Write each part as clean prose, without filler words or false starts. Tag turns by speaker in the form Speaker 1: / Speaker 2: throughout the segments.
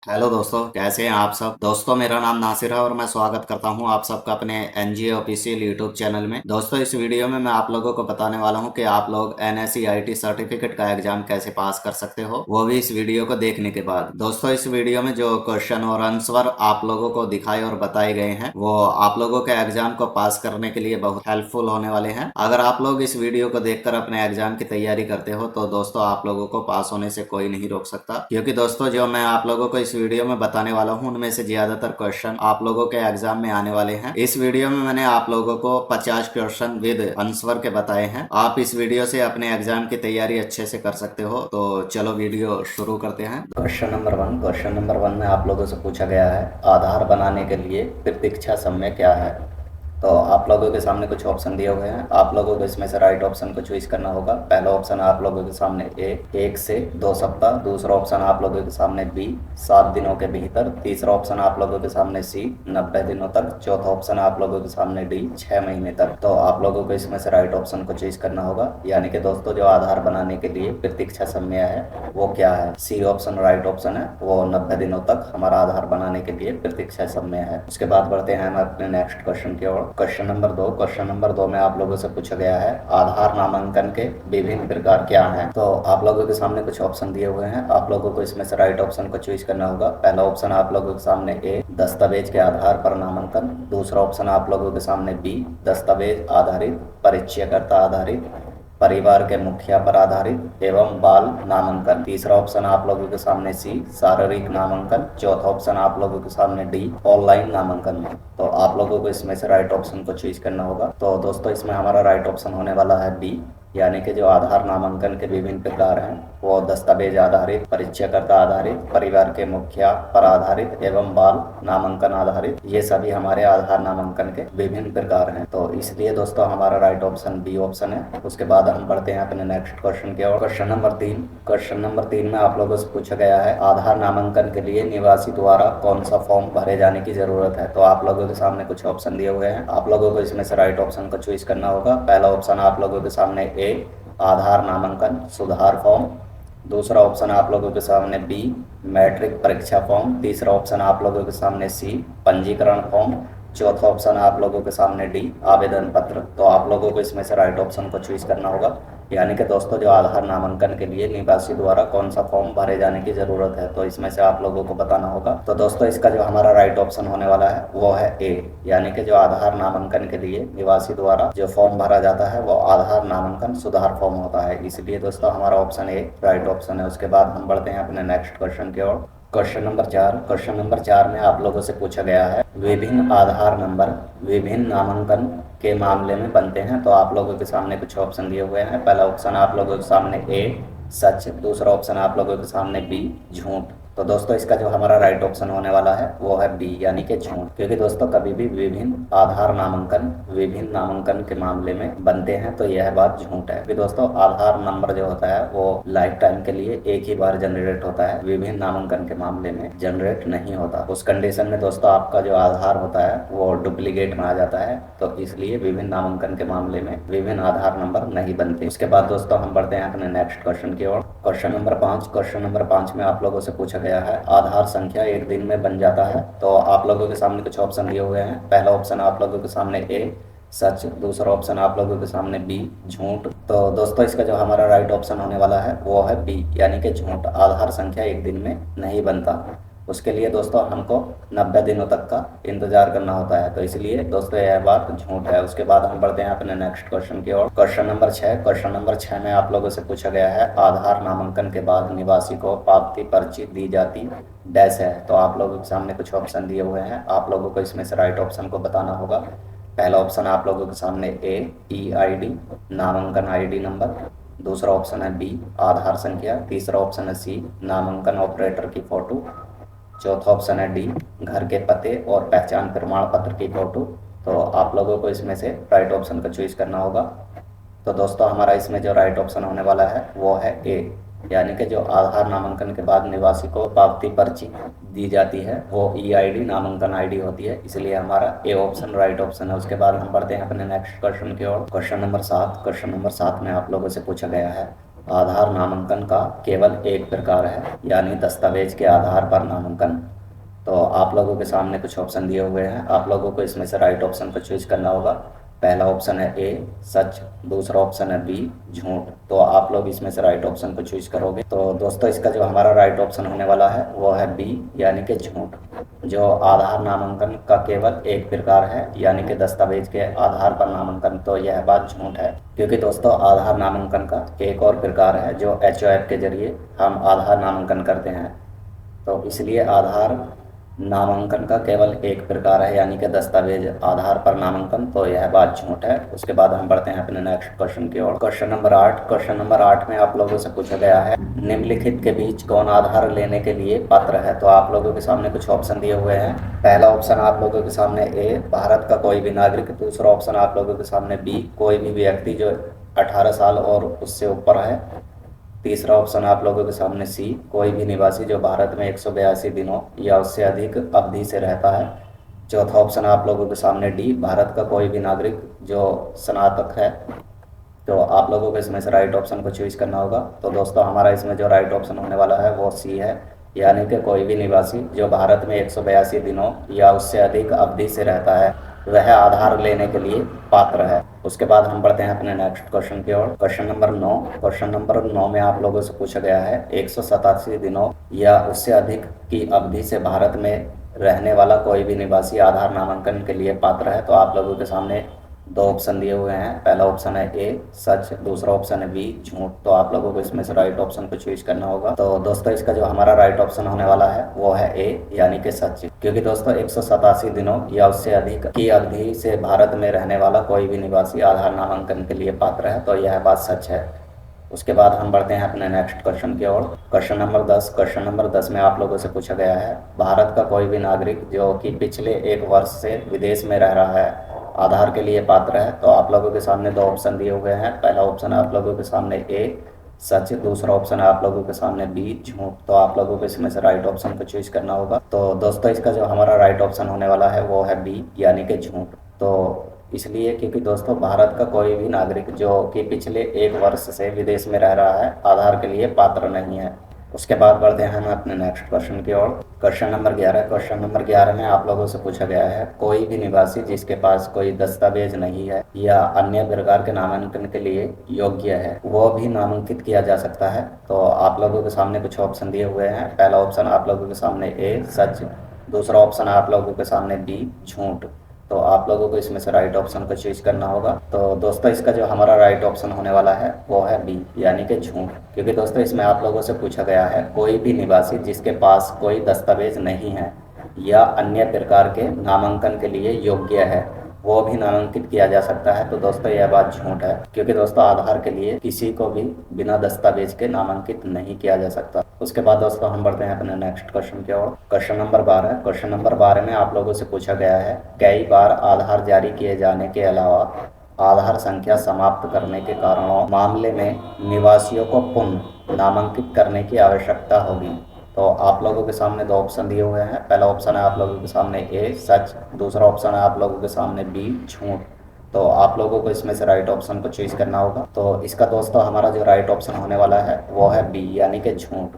Speaker 1: Hello दोस्तों, कैसे हैं आप सब। दोस्तों, मेरा नाम नासिर है और मैं स्वागत करता हूं आप सबका अपने एनजीओ ऑफिशियल यूट्यूब चैनल में। दोस्तों, इस वीडियो में मैं आप लोगों को बताने वाला हूं कि आप लोग एनएसईआईटी सर्टिफिकेट का एग्जाम कैसे पास कर सकते हो, वो भी इस वीडियो को देखने के बाद। दोस्तों, इस वीडियो में जो क्वेश्चन और आंसर आप लोगों को दिखाए और बताए गए हैं वो आप लोगों के एग्जाम को पास करने के लिए बहुत हेल्पफुल होने वाले हैं। अगर आप लोग इस वीडियो को देखकर अपने एग्जाम की तैयारी करते हो तो दोस्तों आप लोगों को पास होने से कोई नहीं रोक सकता, क्योंकि दोस्तों जो मैं आप लोगों को इस वीडियो में बताने वाला हूं उनमें से ज्यादातर क्वेश्चन आप लोगों के एग्जाम में आने वाले हैं। इस वीडियो में मैंने आप लोगों को 50 क्वेश्चन विद आंसर के बताए हैं। आप इस वीडियो से अपने एग्जाम की तैयारी अच्छे से कर सकते हो। तो चलो वीडियो शुरू करते हैं। क्वेश्चन नंबर वन में आप लोगों से पूछा गया है, आधार बनाने के लिए प्रतीक्षा समय क्या है। तो आप लोगों के सामने कुछ ऑप्शन दिए हुए हैं, आप लोगों को इसमें से राइट ऑप्शन को चॉइस करना होगा। पहला ऑप्शन आप लोगों के सामने ए 1 से 2 सप्ताह, दूसरा ऑप्शन आप लोगों के सामने बी 7 दिनों के भीतर, तीसरा ऑप्शन आप लोगों के सामने सी 90 दिनों तक, चौथा ऑप्शन आप लोगों के सामने डी 6 महीने तक। तो आप लोगों को इसमें से राइट ऑप्शन को चॉइस करना होगा। यानी कि दोस्तों जो आधार बनाने के लिए प्रतीक्षा समय है वो क्या है। सी ऑप्शन राइट ऑप्शन है, वो 90 दिनों तक हमारा आधार बनाने के लिए प्रतीक्षा समय है। उसके बाद बढ़ते हैं हम अपने नेक्स्ट क्वेश्चन की ओर। क्वेश्चन नंबर दो में आप लोगों से पूछा गया है, आधार नामांकन के विभिन्न प्रकार क्या हैं। तो आप लोगों के सामने कुछ ऑप्शन दिए हुए हैं, आप लोगों को इसमें से राइट ऑप्शन को चॉइस करना होगा। पहला ऑप्शन आप लोगों के सामने ए दस्तावेज के आधार पर नामांकन, दूसरा ऑप्शन आप लोगों के सामने बी दस्तावेज आधारित, परिचयकर्ता आधारित, परिवार के मुखिया पर आधारित एवं बाल नामांकन, तीसरा ऑप्शन आप लोगों के सामने सी शारीरिक नामांकन, चौथा ऑप्शन आप लोगों के सामने डी ऑनलाइन नामांकन। तो आप लोगों को इसमें से राइट ऑप्शन को चूज करना होगा। तो दोस्तों इसमें हमारा राइट ऑप्शन होने वाला है बी, यानी कि जो आधार नामांकन के विभिन्न प्रकार हैं वो दस्तावेज आधारित, परिचयकर्ता आधारित, परिवार के मुखिया पर आधारित एवं बाल नामांकन आधारित, ये सभी हमारे आधार नामांकन के विभिन्न प्रकार हैं। तो इसलिए दोस्तों हमारा राइट ऑप्शन बी ऑप्शन है। उसके बाद हम बढ़ते हैं अपने नेक्स्ट क्वेश्चन की ओर। क्वेश्चन नंबर 3 में आप लोगों से पूछा गया है, आधार नामांकन के लिए निवासी द्वारा कौन सा फॉर्म भरे जाने की जरूरत है। तो आप लोगों के सामने कुछ ऑप्शन दिए हुए हैं, आप लोगों को इसमें से राइट ऑप्शन को चॉइस करना होगा। पहला ऑप्शन आप लोगों के सामने ए आधार नामांकन सुधार फॉर्म, दूसरा ऑप्शन आप लोगों के सामने बी मैट्रिक परीक्षा फॉर्म, तीसरा ऑप्शन आप लोगों के सामने सी पंजीकरण फॉर्म, चौथा ऑप्शन आप लोगों के सामने डी आवेदन पत्र। तो आप लोगों को इसमें से राइट ऑप्शन को चूज करना होगा। यानी कि दोस्तों जो आधार नामांकन के लिए निवासी द्वारा कौन सा फॉर्म भरे जाने की जरूरत है, तो इसमें से आप लोगों को बताना होगा। तो दोस्तों इसका जो हमारा राइट ऑप्शन होने वाला है वो है ए, यानी कि जो आधार नामांकन के लिए निवासी द्वारा जो फॉर्म भरा जाता है वो आधार नामांकन सुधार फॉर्म होता है। इसलिए दोस्तों हमारा ऑप्शन ए राइट ऑप्शन है। उसके बाद हम बढ़ते हैं अपने नेक्स्ट क्वेश्चन की ओर। क्वेश्चन नंबर 4 में आप लोगों से पूछा गया है, विभिन्न आधार नंबर विभिन्न नामांकन के मामले में बनते हैं। तो आप लोगों के सामने कुछ ऑप्शन दिए हुए हैं। पहला ऑप्शन आप लोगों के सामने ए सच, दूसरा ऑप्शन आप लोगों के सामने बी झूठ। तो दोस्तों इसका जो हमारा राइट ऑप्शन होने वाला है वो है बी, यानी कि झूठ। क्योंकि दोस्तों कभी भी विभिन्न आधार नामांकन विभिन्न नामांकन के मामले में बनते हैं तो यह बात झूठ है। क्योंकि दोस्तों आधार नंबर जो होता है वो लाइफ टाइम के लिए एक ही बार जनरेट होता है, विभिन्न नामांकन के मामले में जनरेट नहीं होता। उस कंडीशन में दोस्तों आपका जो आधार होता है वो डुप्लीकेट में आ जाता है, तो इसलिए विभिन्न नामांकन के मामले में विभिन्न आधार नंबर नहीं बनते। उसके बाद दोस्तों हम बढ़ते हैं अपने नेक्स्ट क्वेश्चन की ओर। क्वेश्चन नंबर 5 में आप लोगों से पूछा गया है, आधार संख्या एक दिन में बन जाता है। तो आप लोगों के सामने कुछ ऑप्शन दिए हुए हैं। पहला ऑप्शन आप लोगों के सामने ए सच, दूसरा ऑप्शन आप लोगों के सामने बी झूठ। तो दोस्तों इसका जो हमारा राइट ऑप्शन होने वाला है वो है बी, यानी कि झूठ। आधार संख्या एक दिन में नहीं बनता, उसके लिए दोस्तों हमको 90 दिनों तक का इंतजार करना होता है। तो इसलिए दोस्तों यह बात झूठ है। उसके बाद हम बढ़ते हैं अपने नेक्स्ट क्वेश्चन की ओर। क्वेश्चन नंबर 6 में आप लोगों से पूछा गया है, आधार नामांकन के बाद निवासी को पावती पर्ची दी जाती डैश है। तो आप लोगों के सामने कुछ ऑप्शन दिए हुए हैं, आप लोगों को इसमें से राइट ऑप्शन को बताना होगा। पहला ऑप्शन आप लोगों के सामने ए EID नामांकन ID नंबर, दूसरा ऑप्शन है बी आधार संख्या, तीसरा ऑप्शन है सी नामांकन ऑपरेटर की फोटो, चौथा ऑप्शन है डी घर के पते और पहचान प्रमाण पत्र की फोटो। तो आप लोगों को इसमें से राइट ऑप्शन का चॉइस करना होगा। तो दोस्तों हमारा इसमें जो राइट ऑप्शन होने वाला है वो है ए, यानी कि जो आधार नामांकन के बाद निवासी को पावती पर्ची दी जाती है वो EID नामांकन ID होती है, इसलिए हमारा ए ऑप्शन राइट ऑप्शन है। उसके बाद हम बढ़ते हैं अपने नेक्स्ट क्वेश्चन की ओर। क्वेश्चन नंबर 7 में आप लोगों से पूछा गया है, आधार नामांकन का केवल एक प्रकार है, यानी दस्तावेज के आधार पर नामांकन। तो आप लोगों के सामने कुछ ऑप्शन दिए हुए हैं, आप लोगों को इसमें से राइट ऑप्शन को चूज करना होगा। पहला ऑप्शन है ए सच, दूसरा ऑप्शन है बी झूठ। तो आप लोग इसमें से राइट ऑप्शन को चूज करोगे। तो दोस्तों इसका जो हमारा राइट ऑप्शन होने वाला है वो है बी, यानी कि झूठ। जो आधार नामांकन का केवल एक प्रकार है, यानी कि दस्तावेज के आधार पर नामांकन, तो यह बात झूठ है। क्योंकि दोस्तों आधार नामांकन का एक और प्रकार है जो HOF के जरिए हम आधार नामांकन करते हैं। तो इसलिए आधार नामांकन का केवल एक प्रकार है, यानी कि दस्तावेज आधार पर नामांकन, तो यह बात झूठ है। उसके बाद हम बढ़ते हैं अपने नेक्स्ट क्वेश्चन की ओर। Question number 8। क्वेश्चन नंबर 8 में आप लोगों से पूछा गया है निम्नलिखित के बीच कौन आधार लेने के लिए पात्र है। तो आप लोगों के सामने कुछ ऑप्शन दिए हुए हैं। पहला ऑप्शन आप लोगों के सामने ए भारत का कोई भी नागरिक, दूसरा ऑप्शन आप लोगों के सामने बी कोई भी व्यक्ति जो 18 साल और उससे ऊपर है, तीसरा ऑप्शन आप लोगों के सामने सी कोई भी निवासी जो भारत में 182 दिनों या उससे अधिक अवधि से रहता है, चौथा ऑप्शन आप लोगों के सामने डी भारत का कोई भी नागरिक जो स्नातक है। तो आप लोगों को इसमें से राइट ऑप्शन को चूज करना होगा। तो दोस्तों हमारा इसमें जो राइट ऑप्शन होने वाला है वो सी है, यानी कि कोई भी निवासी जो भारत में 182 दिनों या उससे अधिक अवधि से रहता है वह आधार लेने के लिए पात्र है। उसके बाद हम बढ़ते हैं अपने नेक्स्ट क्वेश्चन की ओर। Question number 9। क्वेश्चन नंबर 9 में आप लोगों से पूछा गया है 187 दिनों या उससे अधिक की अवधि से भारत में रहने वाला कोई भी निवासी आधार नामांकन के लिए पात्र है। तो आप लोगों के सामने दो ऑप्शन दिए हुए हैं। पहला ऑप्शन है ए सच, दूसरा ऑप्शन है बी झूठ। तो आप लोगों को इसमें से राइट ऑप्शन को चूज करना होगा। तो दोस्तों इसका जो हमारा राइट ऑप्शन होने वाला है वो है ए, यानी कि सच। क्योंकि दोस्तों 187 दिनों या उससे अधिक की अवधि से भारत में रहने वाला कोई भी निवासी आधार नामांकन के लिए पात्र है, तो यह बात सच है। उसके बाद हम बढ़ते हैं अपने नेक्स्ट क्वेश्चन की ओर। Question number 10। क्वेश्चन नंबर 10 में आप लोगों से पूछा गया है भारत का कोई भी नागरिक जो कि पिछले 1 वर्ष से विदेश में रह रहा है आधार के लिए पात्र है। तो आप लोगों के सामने दो ऑप्शन दिए हुए हैं। पहला ऑप्शन है आप लोगों के सामने ए सच, दूसरा ऑप्शन है आप लोगों के सामने बी झूठ। तो आप लोगों को इसमें से राइट ऑप्शन को चूज करना होगा। तो दोस्तों इसका जो हमारा राइट ऑप्शन होने वाला है वो है बी, यानी कि झूठ। तो इसलिए क्योंकि दोस्तों भारत का कोई भी नागरिक जो कि पिछले 1 वर्ष से विदेश में रह रहा है आधार के लिए पात्र नहीं है। उसके बाद बढ़ते हैं हम अपने नेक्स्ट क्वेश्चन की ओर। Question number 11। क्वेश्चन नंबर 11 में आप लोगों से पूछा गया है कोई भी निवासी जिसके पास कोई दस्तावेज नहीं है या अन्य प्रकार के नामांकन के लिए योग्य है वो भी नामांकित किया जा सकता है। तो आप लोगों के सामने कुछ ऑप्शन दिए हुए हैं। पहला ऑप्शन आप लोगों के सामने ए सच, दूसरा ऑप्शन आप लोगों के सामने बी झूठ। तो आप लोगों को इसमें से राइट ऑप्शन को चूज करना होगा। तो दोस्तों इसका जो हमारा राइट ऑप्शन होने वाला है वो है बी, यानी कि झूठ। क्योंकि दोस्तों इसमें आप लोगों से पूछा गया है कोई भी निवासी जिसके पास कोई दस्तावेज नहीं है या अन्य प्रकार के नामांकन के लिए योग्य है वो भी नामांकित किया जा सकता है। तो दोस्तों यह बात झूठ है, क्योंकि दोस्तों आधार के लिए किसी को भी बिना दस्तावेज के नामांकित नहीं किया जा सकता। उसके बाद दोस्तों हम बढ़ते हैं अपने नेक्स्ट क्वेश्चन की ओर। Question number 12। क्वेश्चन नंबर 12 में आप लोगों से पूछा गया है कई बार आधार जारी किए जाने के अलावा आधार संख्या समाप्त करने के कारणों मामले में निवासियों को पुनः नामांकित करने की आवश्यकता होगी। तो आप लोगों के सामने दो ऑप्शन दिए हुए हैं। पहला ऑप्शन है आप लोगों के सामने ए सच, दूसरा ऑप्शन है आप लोगों के सामने बी झूठ। तो आप लोगों को इसमें से राइट ऑप्शन को चूज करना होगा। तो इसका दोस्तों हमारा जो राइट ऑप्शन होने वाला है वो है बी, यानी कि झूठ।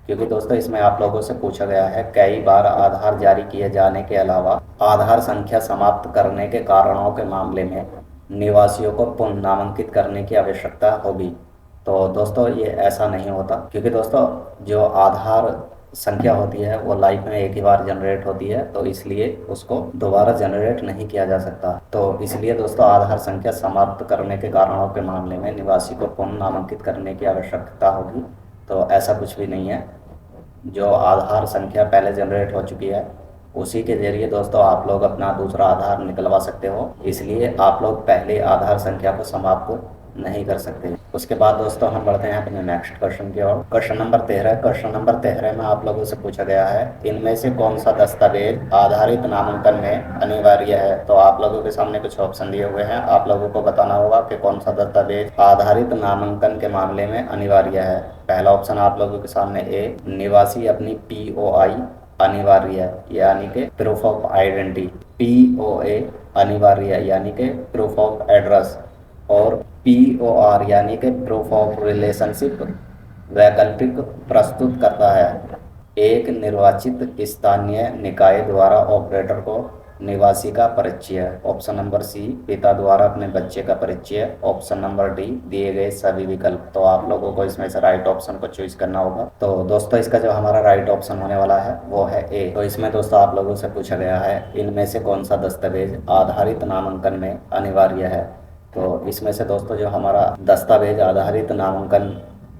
Speaker 1: क्योंकि दोस्तों इसमें आप लोगों से पूछा गया है कई बार आधार जारी किए जाने के अलावा आधार संख्या समाप्त करने के कारणों के मामले में निवासियों को पुनः नामांकित करने की आवश्यकता होगी। तो दोस्तों ये ऐसा नहीं होता, क्योंकि दोस्तों जो आधार संख्या होती है वो लाइफ में एक ही बार जनरेट होती है, तो इसलिए उसको दोबारा जनरेट नहीं किया जा सकता। तो इसलिए दोस्तों आधार संख्या समाप्त करने के कारणों के मामले में निवासी को पुनः नामांकित करने की आवश्यकता होगी। तो ऐसा कुछ भी नहीं है। जो आधार संख्या पहले जनरेट हो चुकी है उसी के जरिए दोस्तों आप लोग अपना दूसरा आधार निकलवा सकते हो, इसलिए आप लोग पहले आधार संख्या को समाप्त नहीं कर सकते। उसके बाद दोस्तों हम बढ़ते हैं अपने नेक्स्ट क्वेश्चन की ओर। Question number 13। क्वेश्चन नंबर 13 में आप लोगों से पूछा गया है इनमें से कौन सा दस्तावेज आधारित नामांकन में अनिवार्य है। तो आप लोगों के सामने कुछ ऑप्शन दिए हुए हैं। आप लोगों को बताना होगा कि कौन सा दस्तावेज आधारित नामांकन के मामले में अनिवार्य है। पहला ऑप्शन आप लोगों के सामने ए निवासी अपनी POI अनिवार्य है, यानी कि प्रूफ ऑफ आइडेंटिटी। POA अनिवार्य है, यानी कि प्रूफ ऑफ एड्रेस। और POR यानी कि प्रूफ ऑफ रिलेशनशिप वैकल्पिक प्रस्तुत करता है। एक निर्वाचित स्थानीय निकाय द्वारा ऑपरेटर को निवासी का परिचय। ऑप्शन नंबर सी, पिता द्वारा अपने बच्चे का परिचय। ऑप्शन नंबर डी, दिए गए सभी विकल्प। तो आप लोगों को इसमें से राइट ऑप्शन को चूज करना होगा। तो दोस्तों इसका जो हमारा राइट ऑप्शन होने वाला है वो है ए। तो इसमें दोस्तों आप लोगों से पूछा गया है इनमें से कौन सा दस्तावेज आधारित नामांकन में अनिवार्य है। तो इसमें से दोस्तों जो हमारा दस्तावेज आधारित नामांकन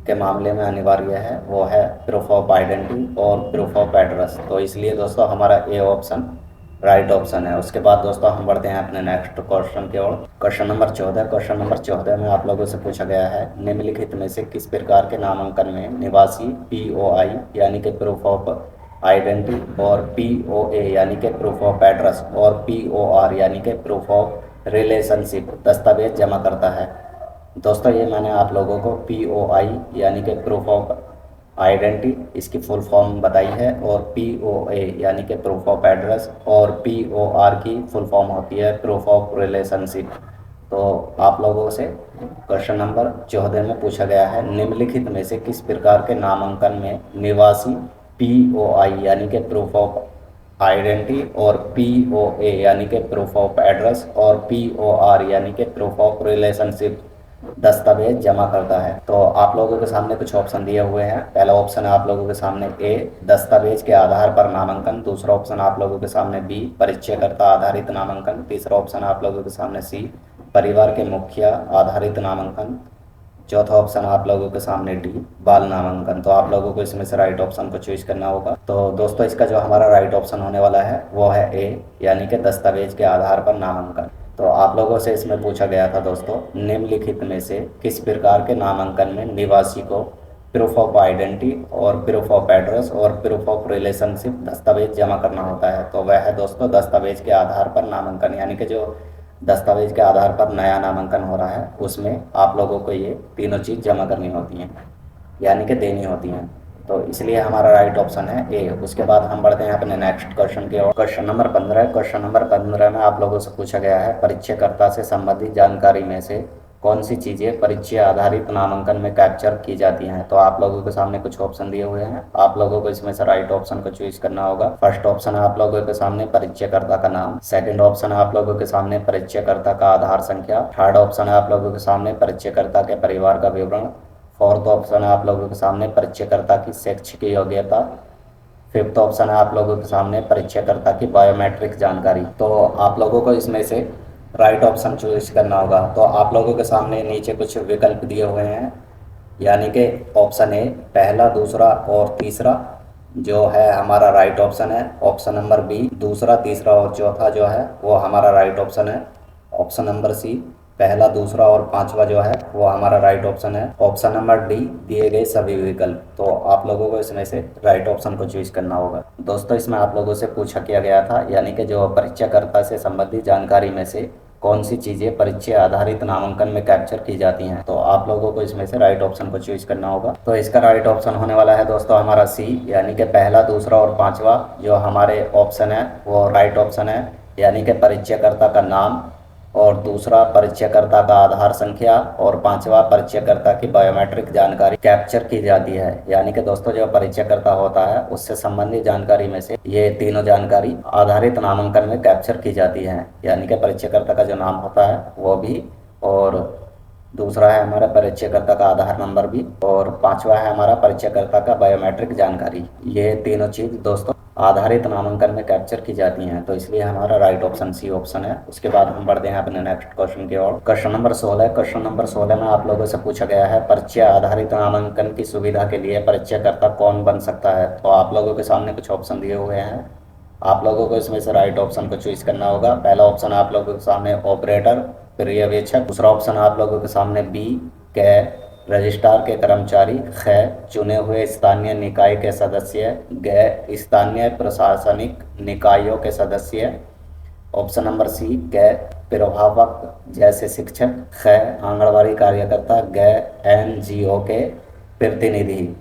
Speaker 1: के मामले में अनिवार्य है वो है प्रूफ ऑफ आइडेंटिटी और प्रूफ ऑफ एड्रेस। तो इसलिए दोस्तों हमारा ए ऑप्शन राइट ऑप्शन है। उसके बाद दोस्तों हम बढ़ते हैं अपने नेक्स्ट क्वेश्चन की ओर। Question number 14। क्वेश्चन नंबर 14 में आप लोगों से पूछा गया है निम्नलिखित में से किस प्रकार के नामांकन में निवासी POI यानी कि प्रूफ ऑफ आइडेंटिटी और POA यानी कि प्रूफ ऑफ एड्रेस और POR यानी कि प्रूफ ऑफ रिलेशनशिप दस्तावेज जमा करता है। दोस्तों ये मैंने आप लोगों को POI यानी कि प्रूफ ऑफ आइडेंटिटी इसकी फुल फॉर्म बताई है और POA यानी कि प्रूफ ऑफ एड्रेस और POR की फुल फॉर्म होती है प्रूफ ऑफ रिलेशनशिप। तो आप लोगों से क्वेश्चन नंबर 14 में पूछा गया है निम्नलिखित में से किस प्रकार के नामांकन में निवासी POI यानी कि प्रूफ ऑफ आइडेंटिटी और POA यानी कि प्रूफ ऑफ एड्रेस और POR यानी कि प्रूफ ऑफ रिलेशनशिप दस्तावेज जमा करता है। तो आप लोगों के सामने कुछ ऑप्शन दिए हुए हैं। पहला ऑप्शन है आप लोगों के सामने ए, दस्तावेज के आधार पर नामांकन। दूसरा ऑप्शन आप लोगों के सामने बी, परिचयकर्ता आधारित नामांकन। तीसरा ऑप्शन आप लोगों के सामने सी, परिवार के मुखिया आधारित नामांकन। चौथा ऑप्शन आप लोगों के सामने डी, बाल नामांकन। तो आप लोगों को इसमें से राइट ऑप्शन को चूज करना होगा। तो दोस्तों इसका जो हमारा राइट ऑप्शन होने वाला है वो है ए यानी कि दस्तावेज के आधार पर नामांकन। तो आप लोगों से इसमें पूछा गया था दोस्तों निम्नलिखित में से किस प्रकार के नामांकन में निवासी को प्रूफ ऑफ आइडेंटिटी और प्रूफ ऑफ एड्रेस और प्रूफ ऑफ रिलेशनशिप दस्तावेज जमा करना होता है। तो वह है दोस्तों दस्तावेज के आधार पर नामांकन यानी कि जो दस्तावेज के आधार पर नया नामांकन हो रहा है उसमें आप लोगों को ये तीनों चीज़ जमा करनी होती हैं यानी कि देनी होती हैं। तो इसलिए हमारा राइट ऑप्शन है ए। उसके बाद हम बढ़ते हैं अपने नेक्स्ट क्वेश्चन की ओर। Question number 15। क्वेश्चन नंबर 15 में आप लोगों से पूछा गया है परिचयकर्ता से संबंधित जानकारी में से कौन सी चीज़ें परिचय आधारित नामांकन में कैप्चर की जाती हैं। तो आप लोगों के सामने कुछ ऑप्शन दिए हुए हैं। आप लोगों को इसमें से राइट ऑप्शन को चूज करना होगा। फर्स्ट ऑप्शन है आप लोगों के सामने परिचयकर्ता का नाम। सेकंड ऑप्शन है आप लोगों के सामने परिचयकर्ता का आधार संख्या। थर्ड ऑप्शन है आप लोगों के सामने परिचयकर्ता के परिवार का विवरण। फोर्थ ऑप्शन है आप लोगों के सामने परिचयकर्ता की शैक्षिक योग्यता। फिफ्थ ऑप्शन है आप लोगों के सामने परिचयकर्ता की बायोमेट्रिक जानकारी। तो आप लोगों को इसमें से राइट ऑप्शन चूज करना होगा। तो आप लोगों के सामने नीचे कुछ विकल्प दिए हुए हैं यानी कि ऑप्शन ए पहला, दूसरा और तीसरा जो है हमारा राइट ऑप्शन है। ऑप्शन नंबर बी दूसरा, तीसरा और चौथा जो है वो हमारा राइट ऑप्शन है। ऑप्शन नंबर सी पहला, दूसरा और पांचवा जो है वो हमारा राइट ऑप्शन है। ऑप्शन नंबर डी दिए गए सभी विकल्प। तो आप लोगों को इसमें से राइट ऑप्शन को चूज करना होगा। दोस्तों इसमें आप लोगों से पूछा किया गया था यानी कि जो परिचयकर्ता से संबंधित जानकारी में से कौन सी चीज़ें परिचय आधारित नामांकन में कैप्चर की जाती हैं। तो आप लोगों को इसमें से राइट ऑप्शन को चूज करना होगा। तो इसका राइट ऑप्शन होने वाला है दोस्तों हमारा सी यानी कि पहला, दूसरा और पांचवा जो हमारे ऑप्शन है वो राइट ऑप्शन है यानी कि परिचयकर्ता का नाम और दूसरा परिचयकर्ता का आधार संख्या और पांचवा परिचयकर्ता की बायोमेट्रिक जानकारी कैप्चर की जाती है। यानी कि दोस्तों जो परिचयकर्ता होता है उससे संबंधित जानकारी में से ये तीनों जानकारी आधारित नामांकन में कैप्चर की जाती है यानी कि परिचयकर्ता का जो नाम होता है वो भी, और दूसरा है हमारा परिचयकर्ता का आधार नंबर भी, और पांचवा है हमारा परिचयकर्ता का बायोमेट्रिक जानकारी। ये तीनों चीज़ दोस्तों आधारित नामांकन में कैप्चर की जाती हैं। तो इसलिए हमारा राइट ऑप्शन सी ऑप्शन है। उसके बाद हम बढ़ते हैं अपने नेक्स्ट क्वेश्चन की ओर। Question number 16। क्वेश्चन नंबर 16 में आप लोगों से पूछा गया है परिचय आधारित नामांकन की सुविधा के लिए परिचयकर्ता कौन बन सकता है। तो आप लोगों के सामने कुछ ऑप्शन दिए हुए हैं। आप लोगों को इसमें से राइट ऑप्शन को चूज करना होगा। पहला ऑप्शन आप लोगों के सामने ऑपरेटर पर्यवेक्षक। दूसरा ऑप्शन आप लोगों के सामने बी कै रजिस्ट्रार के कर्मचारी। ख चुने हुए स्थानीय निकाय के सदस्य। ग स्थानीय प्रशासनिक निकायों के सदस्य। ऑप्शन नंबर सी ग प्रभावक जैसे शिक्षक। ख आंगनबाड़ी कार्यकर्ता। ग NGO के प्रतिनिधि।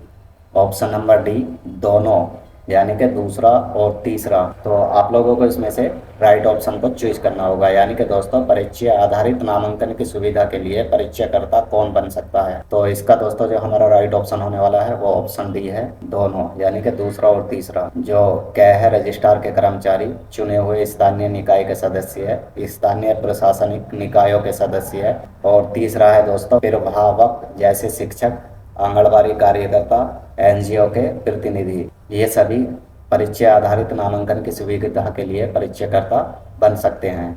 Speaker 1: ऑप्शन नंबर डी दोनों यानी कि दूसरा और तीसरा। तो आप लोगों को इसमें से राइट ऑप्शन को चूज करना होगा। यानी कि दोस्तों परीक्षा आधारित नामांकन की सुविधा के लिए परीक्षाकर्ता कौन बन सकता है। तो इसका दोस्तों जो हमारा राइट ऑप्शन होने वाला है वो ऑप्शन डी है, दोनों, यानी कि दूसरा और तीसरा। जो क्या है, रजिस्ट्रार के कर्मचारी, चुने हुए स्थानीय निकाय के सदस्य है, स्थानीय प्रशासनिक निकायों के सदस्य है, और तीसरा है दोस्तों प्रभावक जैसे शिक्षक, आंगनबाड़ी कार्यकर्ता, एनजीओ के प्रतिनिधि। ये सभी परीक्षा आधारित नामांकन की सुविधा के लिए परीक्षाकर्ता बन सकते हैं।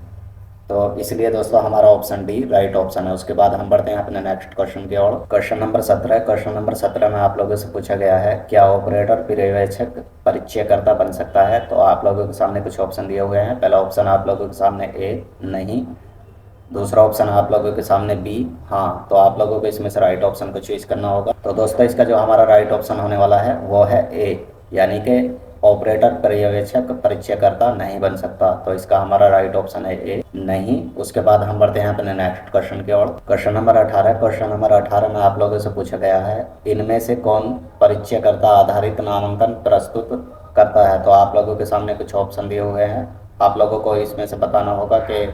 Speaker 1: तो इसलिए दोस्तों हमारा ऑप्शन डी राइट ऑप्शन है। उसके बाद हम बढ़ते हैं अपने नेक्स्ट क्वेश्चन की ओर। Question number 17। क्वेश्चन नंबर 17 में आप लोगों से पूछा गया है, क्या ऑपरेटर पर्यवेक्षक परीक्षाकर्ता बन सकता है। तो आप लोगों के सामने कुछ ऑप्शन दिए हुए हैं। पहला ऑप्शन आप लोगों के सामने ए, नहीं। दूसरा ऑप्शन आप लोगों के सामने बी, हाँ। तो आप लोगों को इसमें से राइट ऑप्शन को चूज करना होगा। तो दोस्तों इसका जो हमारा राइट ऑप्शन होने वाला है वो है ए, यानी कि ऑपरेटर पर्यवेक्षक परीक्षाकर्ता नहीं बन सकता। तो इसका हमारा राइट ऑप्शन है ए, नहीं। उसके बाद हम बढ़ते हैं अपने नेक्स्ट क्वेश्चन की ओर। Question number 18। क्वेश्चन नंबर 18 में आप लोगों से पूछा गया है, इनमें से कौन परीक्षाकर्ता आधारित नामांकन प्रस्तुत करता है। तो आप लोगों के सामने कुछ ऑप्शन दिए हुए हैं। आप लोगों को इसमें से बताना होगा कि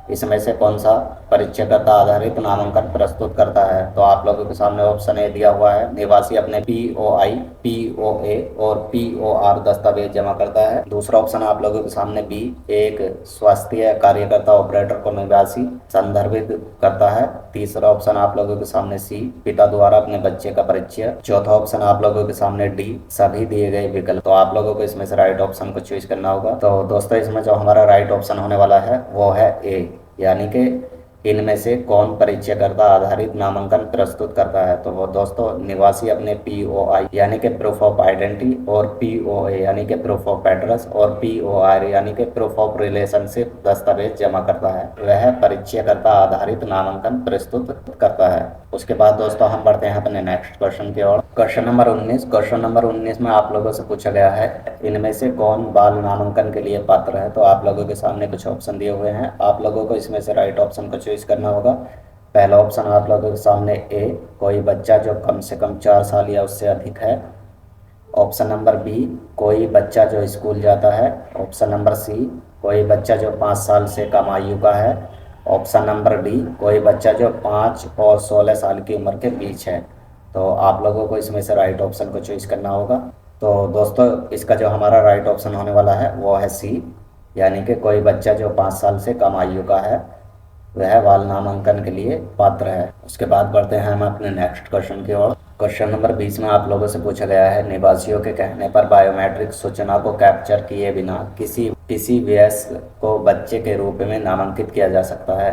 Speaker 1: इसमें से कौन सा परीक्षाकर्ता आधारित नामांकन प्रस्तुत करता है। तो आप लोगों के सामने ऑप्शन ए दिया हुआ है, निवासी अपने POI, POA और POR दस्तावेज जमा करता है। दूसरा ऑप्शन आप लोगों के सामने बी, एक स्वास्थ्य कार्यकर्ता ऑपरेटर को निवासी संदर्भित करता है। तीसरा ऑप्शन आप लोगों के सामने सी, पिता द्वारा अपने बच्चे का परिचय। चौथा ऑप्शन आप लोगों के सामने डी, सभी दिए गए विकल्प। तो आप लोगों को इसमें से राइट ऑप्शन को चूज करना होगा। तो दोस्तों इसमें जो हमारा राइट ऑप्शन होने वाला है वो है ए, यानी कि इनमें से कौन परीक्षाकर्ता आधारित नामांकन प्रस्तुत करता है। तो वो दोस्तों निवासी अपने POI यानी कि प्रूफ ऑफ आइडेंटिटी और POA यानी कि प्रूफ ऑफ एड्रेस और POR यानी कि प्रूफ ऑफ रिलेशनशिप दस्तावेज जमा करता है, वह परीक्षाकर्ता आधारित नामांकन प्रस्तुत करता है। उसके बाद दोस्तों हम बढ़ते हैं अपने नेक्स्ट क्वेश्चन की ओर। Question number 19। क्वेश्चन नंबर 19 में आप लोगों से पूछा गया है, इनमें से कौन बाल नामांकन के लिए पात्र है। तो आप लोगों के सामने कुछ ऑप्शन दिए हुए हैं। आप लोगों को इसमें से राइट ऑप्शन को चूज करना होगा। पहला ऑप्शन आप लोगों के सामने ए, कोई बच्चा जो कम से कम 4 साल या उससे अधिक है। ऑप्शन नंबर बी, कोई बच्चा जो स्कूल जाता है। ऑप्शन नंबर सी, कोई बच्चा जो 5 साल से कम आयु का है। ऑप्शन नंबर डी, कोई बच्चा जो 5 और 16 साल की उम्र के बीच है। तो आप लोगों को इसमें से राइट ऑप्शन को चूज करना होगा। तो दोस्तों इसका जो हमारा राइट ऑप्शन होने वाला है वो है सी, यानी कि कोई बच्चा जो 5 साल से कम आयु का है वह बाल नामांकन के लिए पात्र है। उसके बाद बढ़ते हैं हम अपने नेक्स्ट क्वेश्चन की ओर। क्वेश्चन नंबर 20 में आप लोगों से पूछा गया है, निवासियों के कहने पर बायोमेट्रिक सूचना को कैप्चर किए बिना किसी वयस्क को बच्चे के रूप में नामांकित किया जा सकता है।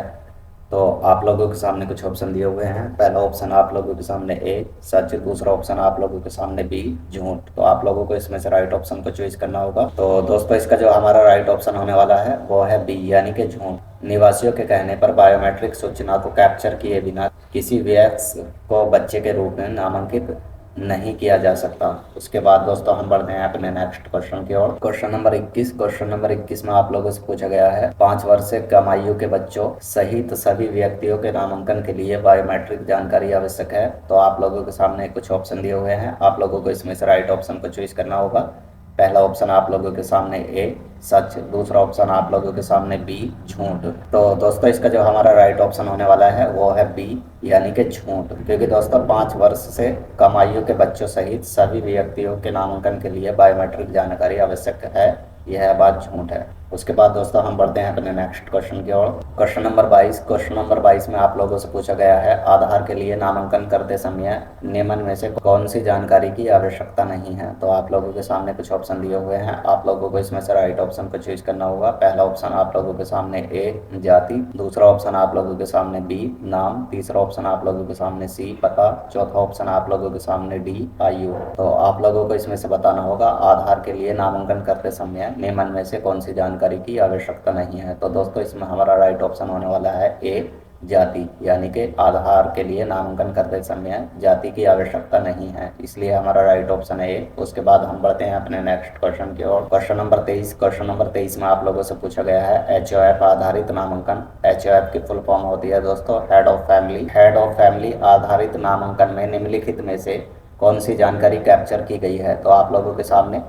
Speaker 1: तो आप लोगों के सामने कुछ ऑप्शन दिए हुए हैं। पहला ऑप्शन आप लोगों के सामने ए, सच। दूसरा ऑप्शन आप लोगों के सामने बी, झूठ। तो आप लोगों को इसमें से राइट ऑप्शन को चूज करना होगा। तो दोस्तों इसका जो हमारा राइट ऑप्शन होने वाला है वो है बी, यानी कि झूठ। निवासियों के कहने पर बायोमेट्रिक सूचना को कैप्चर किए बिना किसी वयस्क को बच्चे के रूप में नामांकित नहीं किया जा सकता। उसके बाद दोस्तों हम बढ़ते हैं अपने नेक्स्ट क्वेश्चन की ओर। Question number 21। क्वेश्चन नंबर 21 में आप लोगों से पूछा गया है, 5 वर्ष से कम आयु के बच्चों सहित सभी व्यक्तियों के नामांकन के लिए बायोमेट्रिक जानकारी आवश्यक है। तो आप लोगों के सामने कुछ ऑप्शन दिए हुए हैं। आप लोगों को इसमें से राइट ऑप्शन को चूज करना होगा। पहला ऑप्शन आप लोगों के सामने ए, सच। दूसरा ऑप्शन आप लोगों के सामने बी, झूठ। तो दोस्तों इसका जो हमारा राइट ऑप्शन होने वाला है वो है बी, यानी कि झूठ। क्योंकि दोस्तों 5 वर्ष से कम आयु के बच्चों सहित सभी व्यक्तियों के नामांकन के लिए बायोमेट्रिक जानकारी आवश्यक है, यह बात झूठ है। उसके बाद दोस्तों हम बढ़ते हैं अपने नेक्स्ट क्वेश्चन की ओर। Question number 22। क्वेश्चन नंबर 22 में आप लोगों से पूछा गया है, आधार के लिए नामांकन करते समय निम्न में से कौन सी जानकारी की आवश्यकता नहीं है। तो आप लोगों के सामने कुछ ऑप्शन दिए हुए हैं। आप लोगों को इसमें से राइट ऑप्शन को चूज करना होगा। पहला ऑप्शन आप लोगों के सामने ए, जाति। दूसरा ऑप्शन आप लोगों के सामने बी, नाम। तीसरा ऑप्शन आप लोगों के सामने सी, पता। चौथा ऑप्शन आप लोगों के सामने डी, आयु। तो आप लोगों को इसमें से बताना होगा, आधार के लिए नामांकन करते समय निम्न में से कौन सी जानकारी की आवश्यकता नहीं है। तो दोस्तों इसमें हमारा राइट ऑप्शन होने वाला है ए, जाति, यानी कि आधार के लिए नामांकन करते समय जाति की आवश्यकता नहीं है, इसलिए हमारा राइट ऑप्शन है ए। उसके बाद हम बढ़ते हैं अपने नेक्स्ट क्वेश्चन की ओर। Question number 23। क्वेश्चन नंबर 23 में आप लोगों से पूछा गया है, HOF आधारित नामांकन। HOF की फुल फॉर्म होती है दोस्तों head of family. Head of family आधारित नामांकन में निम्नलिखित में से कौन सी जानकारी कैप्चर की गई है। तो आप लोगों के सामने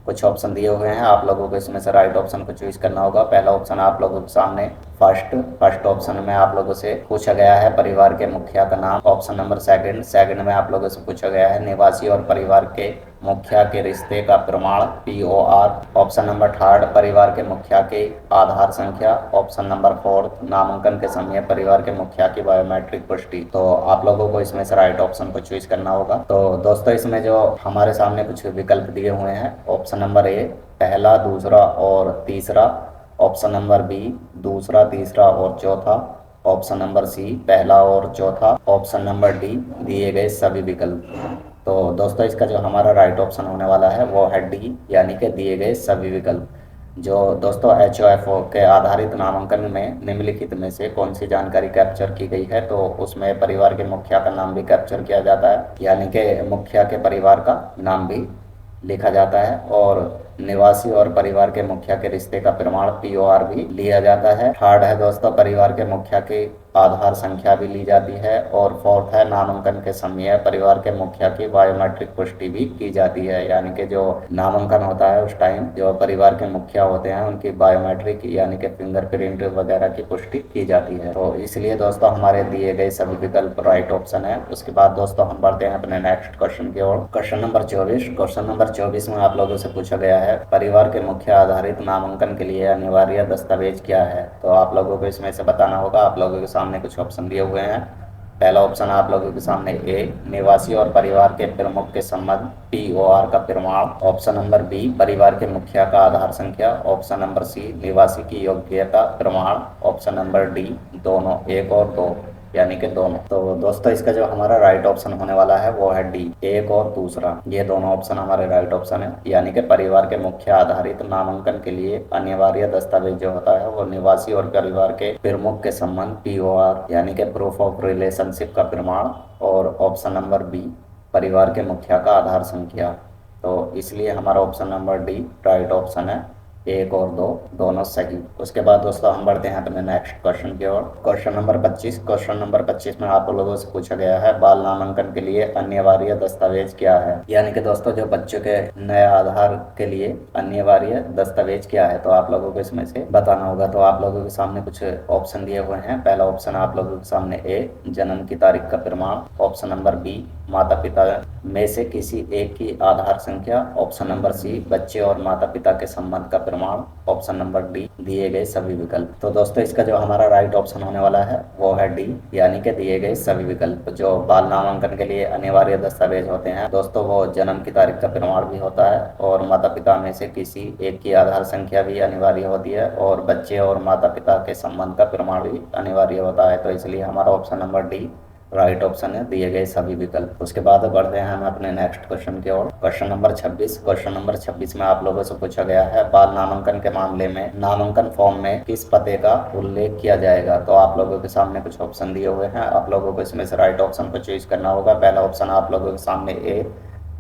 Speaker 1: कुछ ऑप्शन दिए हुए हैं, आप लोगों को इसमें से राइट ऑप्शन को चूज करना होगा। पहला ऑप्शन आप लोगों के सामने फर्स्ट ऑप्शन में आप लोगों से पूछा गया है परिवार के मुखिया का नाम। ऑप्शन नंबर सेकंड में आप लोगों से पूछा गया है निवासी और परिवार के मुखिया के रिश्ते का प्रमाण POR। ऑप्शन नंबर थर्ड परिवार के मुखिया के आधार संख्या। ऑप्शन नंबर फोर्थ नामांकन के समय परिवार के मुखिया की बायोमेट्रिक पुष्टि। तो आप लोगों को इसमें से राइट ऑप्शन को चूज करना होगा। तो दोस्तों इसमें जो हमारे सामने कुछ विकल्प दिए हुए हैं, ऑप्शन नंबर ए पहला, दूसरा और तीसरा। ऑप्शन नंबर बी दूसरा, तीसरा और चौथा। ऑप्शन नंबर सी पहला और चौथा। ऑप्शन नंबर डी दिए गए सभी विकल्प। तो दोस्तों इसका जो हमारा राइट ऑप्शन होने वाला है वो है डी, यानी कि दिए गए सभी विकल्प। जो दोस्तों HOFO के आधारित नामांकन में निम्नलिखित में से कौन सी जानकारी कैप्चर की गई है, तो उसमें परिवार के मुखिया का नाम भी कैप्चर किया जाता है, यानी कि मुखिया के परिवार का नाम भी लिखा जाता है, और निवासी और परिवार के मुखिया के रिश्ते का प्रमाण POR भी लिया जाता है। थर्ड है दोस्तों परिवार के मुखिया की आधार संख्या भी ली जाती है, और फोर्थ है नामांकन के समय परिवार के मुखिया की बायोमेट्रिक पुष्टि भी की जाती है, यानी कि जो नामांकन होता है उस टाइम जो परिवार के मुखिया होते हैं उनकी बायोमेट्रिक यानी कि फिंगरप्रिंट वगैरह की पुष्टि की जाती है। तो इसलिए दोस्तों हमारे दिए गए सभी विकल्प राइट ऑप्शन है। उसके बाद दोस्तों हम बढ़ते हैं अपने नेक्स्ट क्वेश्चन की ओर। क्वेश्चन नंबर 24 में आप लोगों से पूछा गया है परिवार के मुखिया आधारित नामांकन के लिए अनिवार्य दस्तावेज क्या है। तो आप लोगों को इसमें से बताना होगा। आप लोगों के सामने कुछ ऑप्शन दिए हुए हैं। पहला ऑप्शन आप लोगों के सामने ए निवासी और परिवार के प्रमुख के संबंध POR का प्रमाण। ऑप्शन नंबर बी परिवार के मुखिया का आधार संख्या। ऑप्शन नंबर सी निवासी की योग्यता प्रमाण। ऑप्शन नंबर डी दोनों, एक और दो, यानी कि दोनों। तो दोस्तों इसका जो हमारा राइट ऑप्शन होने वाला है वो है डी, एक और दूसरा। ये दोनों ऑप्शन हमारे राइट ऑप्शन है, यानी कि परिवार के मुखिया आधारित नामांकन के लिए अनिवार्य दस्तावेज जो होता है वो निवासी और परिवार के प्रमुख के संबंध POR यानी कि प्रूफ ऑफ रिलेशनशिप का प्रमाण, और ऑप्शन नंबर बी परिवार के मुखिया का आधार संख्या। तो इसलिए हमारा option number D right option है, एक और दो दोनों सही। उसके बाद दोस्तों हम बढ़ते हैं अपने नेक्स्ट क्वेश्चन की ओर। क्वेश्चन नंबर 25 में आप लोगों से पूछा गया है बाल नामांकन के लिए अनिवार्य दस्तावेज क्या है, यानी कि दोस्तों जो बच्चों के नए आधार के लिए अनिवार्य दस्तावेज क्या है। तो आप लोगों को इसमें से बताना होगा। तो आप लोगों के सामने कुछ ऑप्शन दिए हुए हैं। पहला ऑप्शन आप लोगों के सामने ए जन्म की तारीख का प्रमाण। ऑप्शन नंबर बी माता पिता में से किसी एक की आधार संख्या। ऑप्शन नंबर सी बच्चे और माता पिता के संबंध का प्रमाण। ऑप्शन नंबर डी दिए गए सभी विकल्प। तो दोस्तों इसका जो हमारा राइट ऑप्शन होने वाला है वो है डी, यानी कि दिए गए सभी विकल्प। जो बाल नामांकन के लिए अनिवार्य दस्तावेज होते हैं दोस्तों वो जन्म की तारीख का प्रमाण भी होता है, और माता पिता में से किसी एक की आधार संख्या भी अनिवार्य होती है, और बच्चे और माता पिता के संबंध का प्रमाण भी अनिवार्य होता है। तो इसलिए हमारा option number D right option है, दिए गए सभी विकल्प। उसके बाद बढ़ते हैं हम अपने नेक्स्ट क्वेश्चन की ओर। क्वेश्चन नंबर 26 में आप लोगों से पूछा गया है बाल नामांकन के मामले में नामांकन फॉर्म में किस पते का उल्लेख किया जाएगा। तो आप लोगों के सामने कुछ ऑप्शन दिए हुए हैं। आप लोगों को इसमें से राइट ऑप्शन को चूज करना होगा। पहला ऑप्शन आप लोगों के सामने ए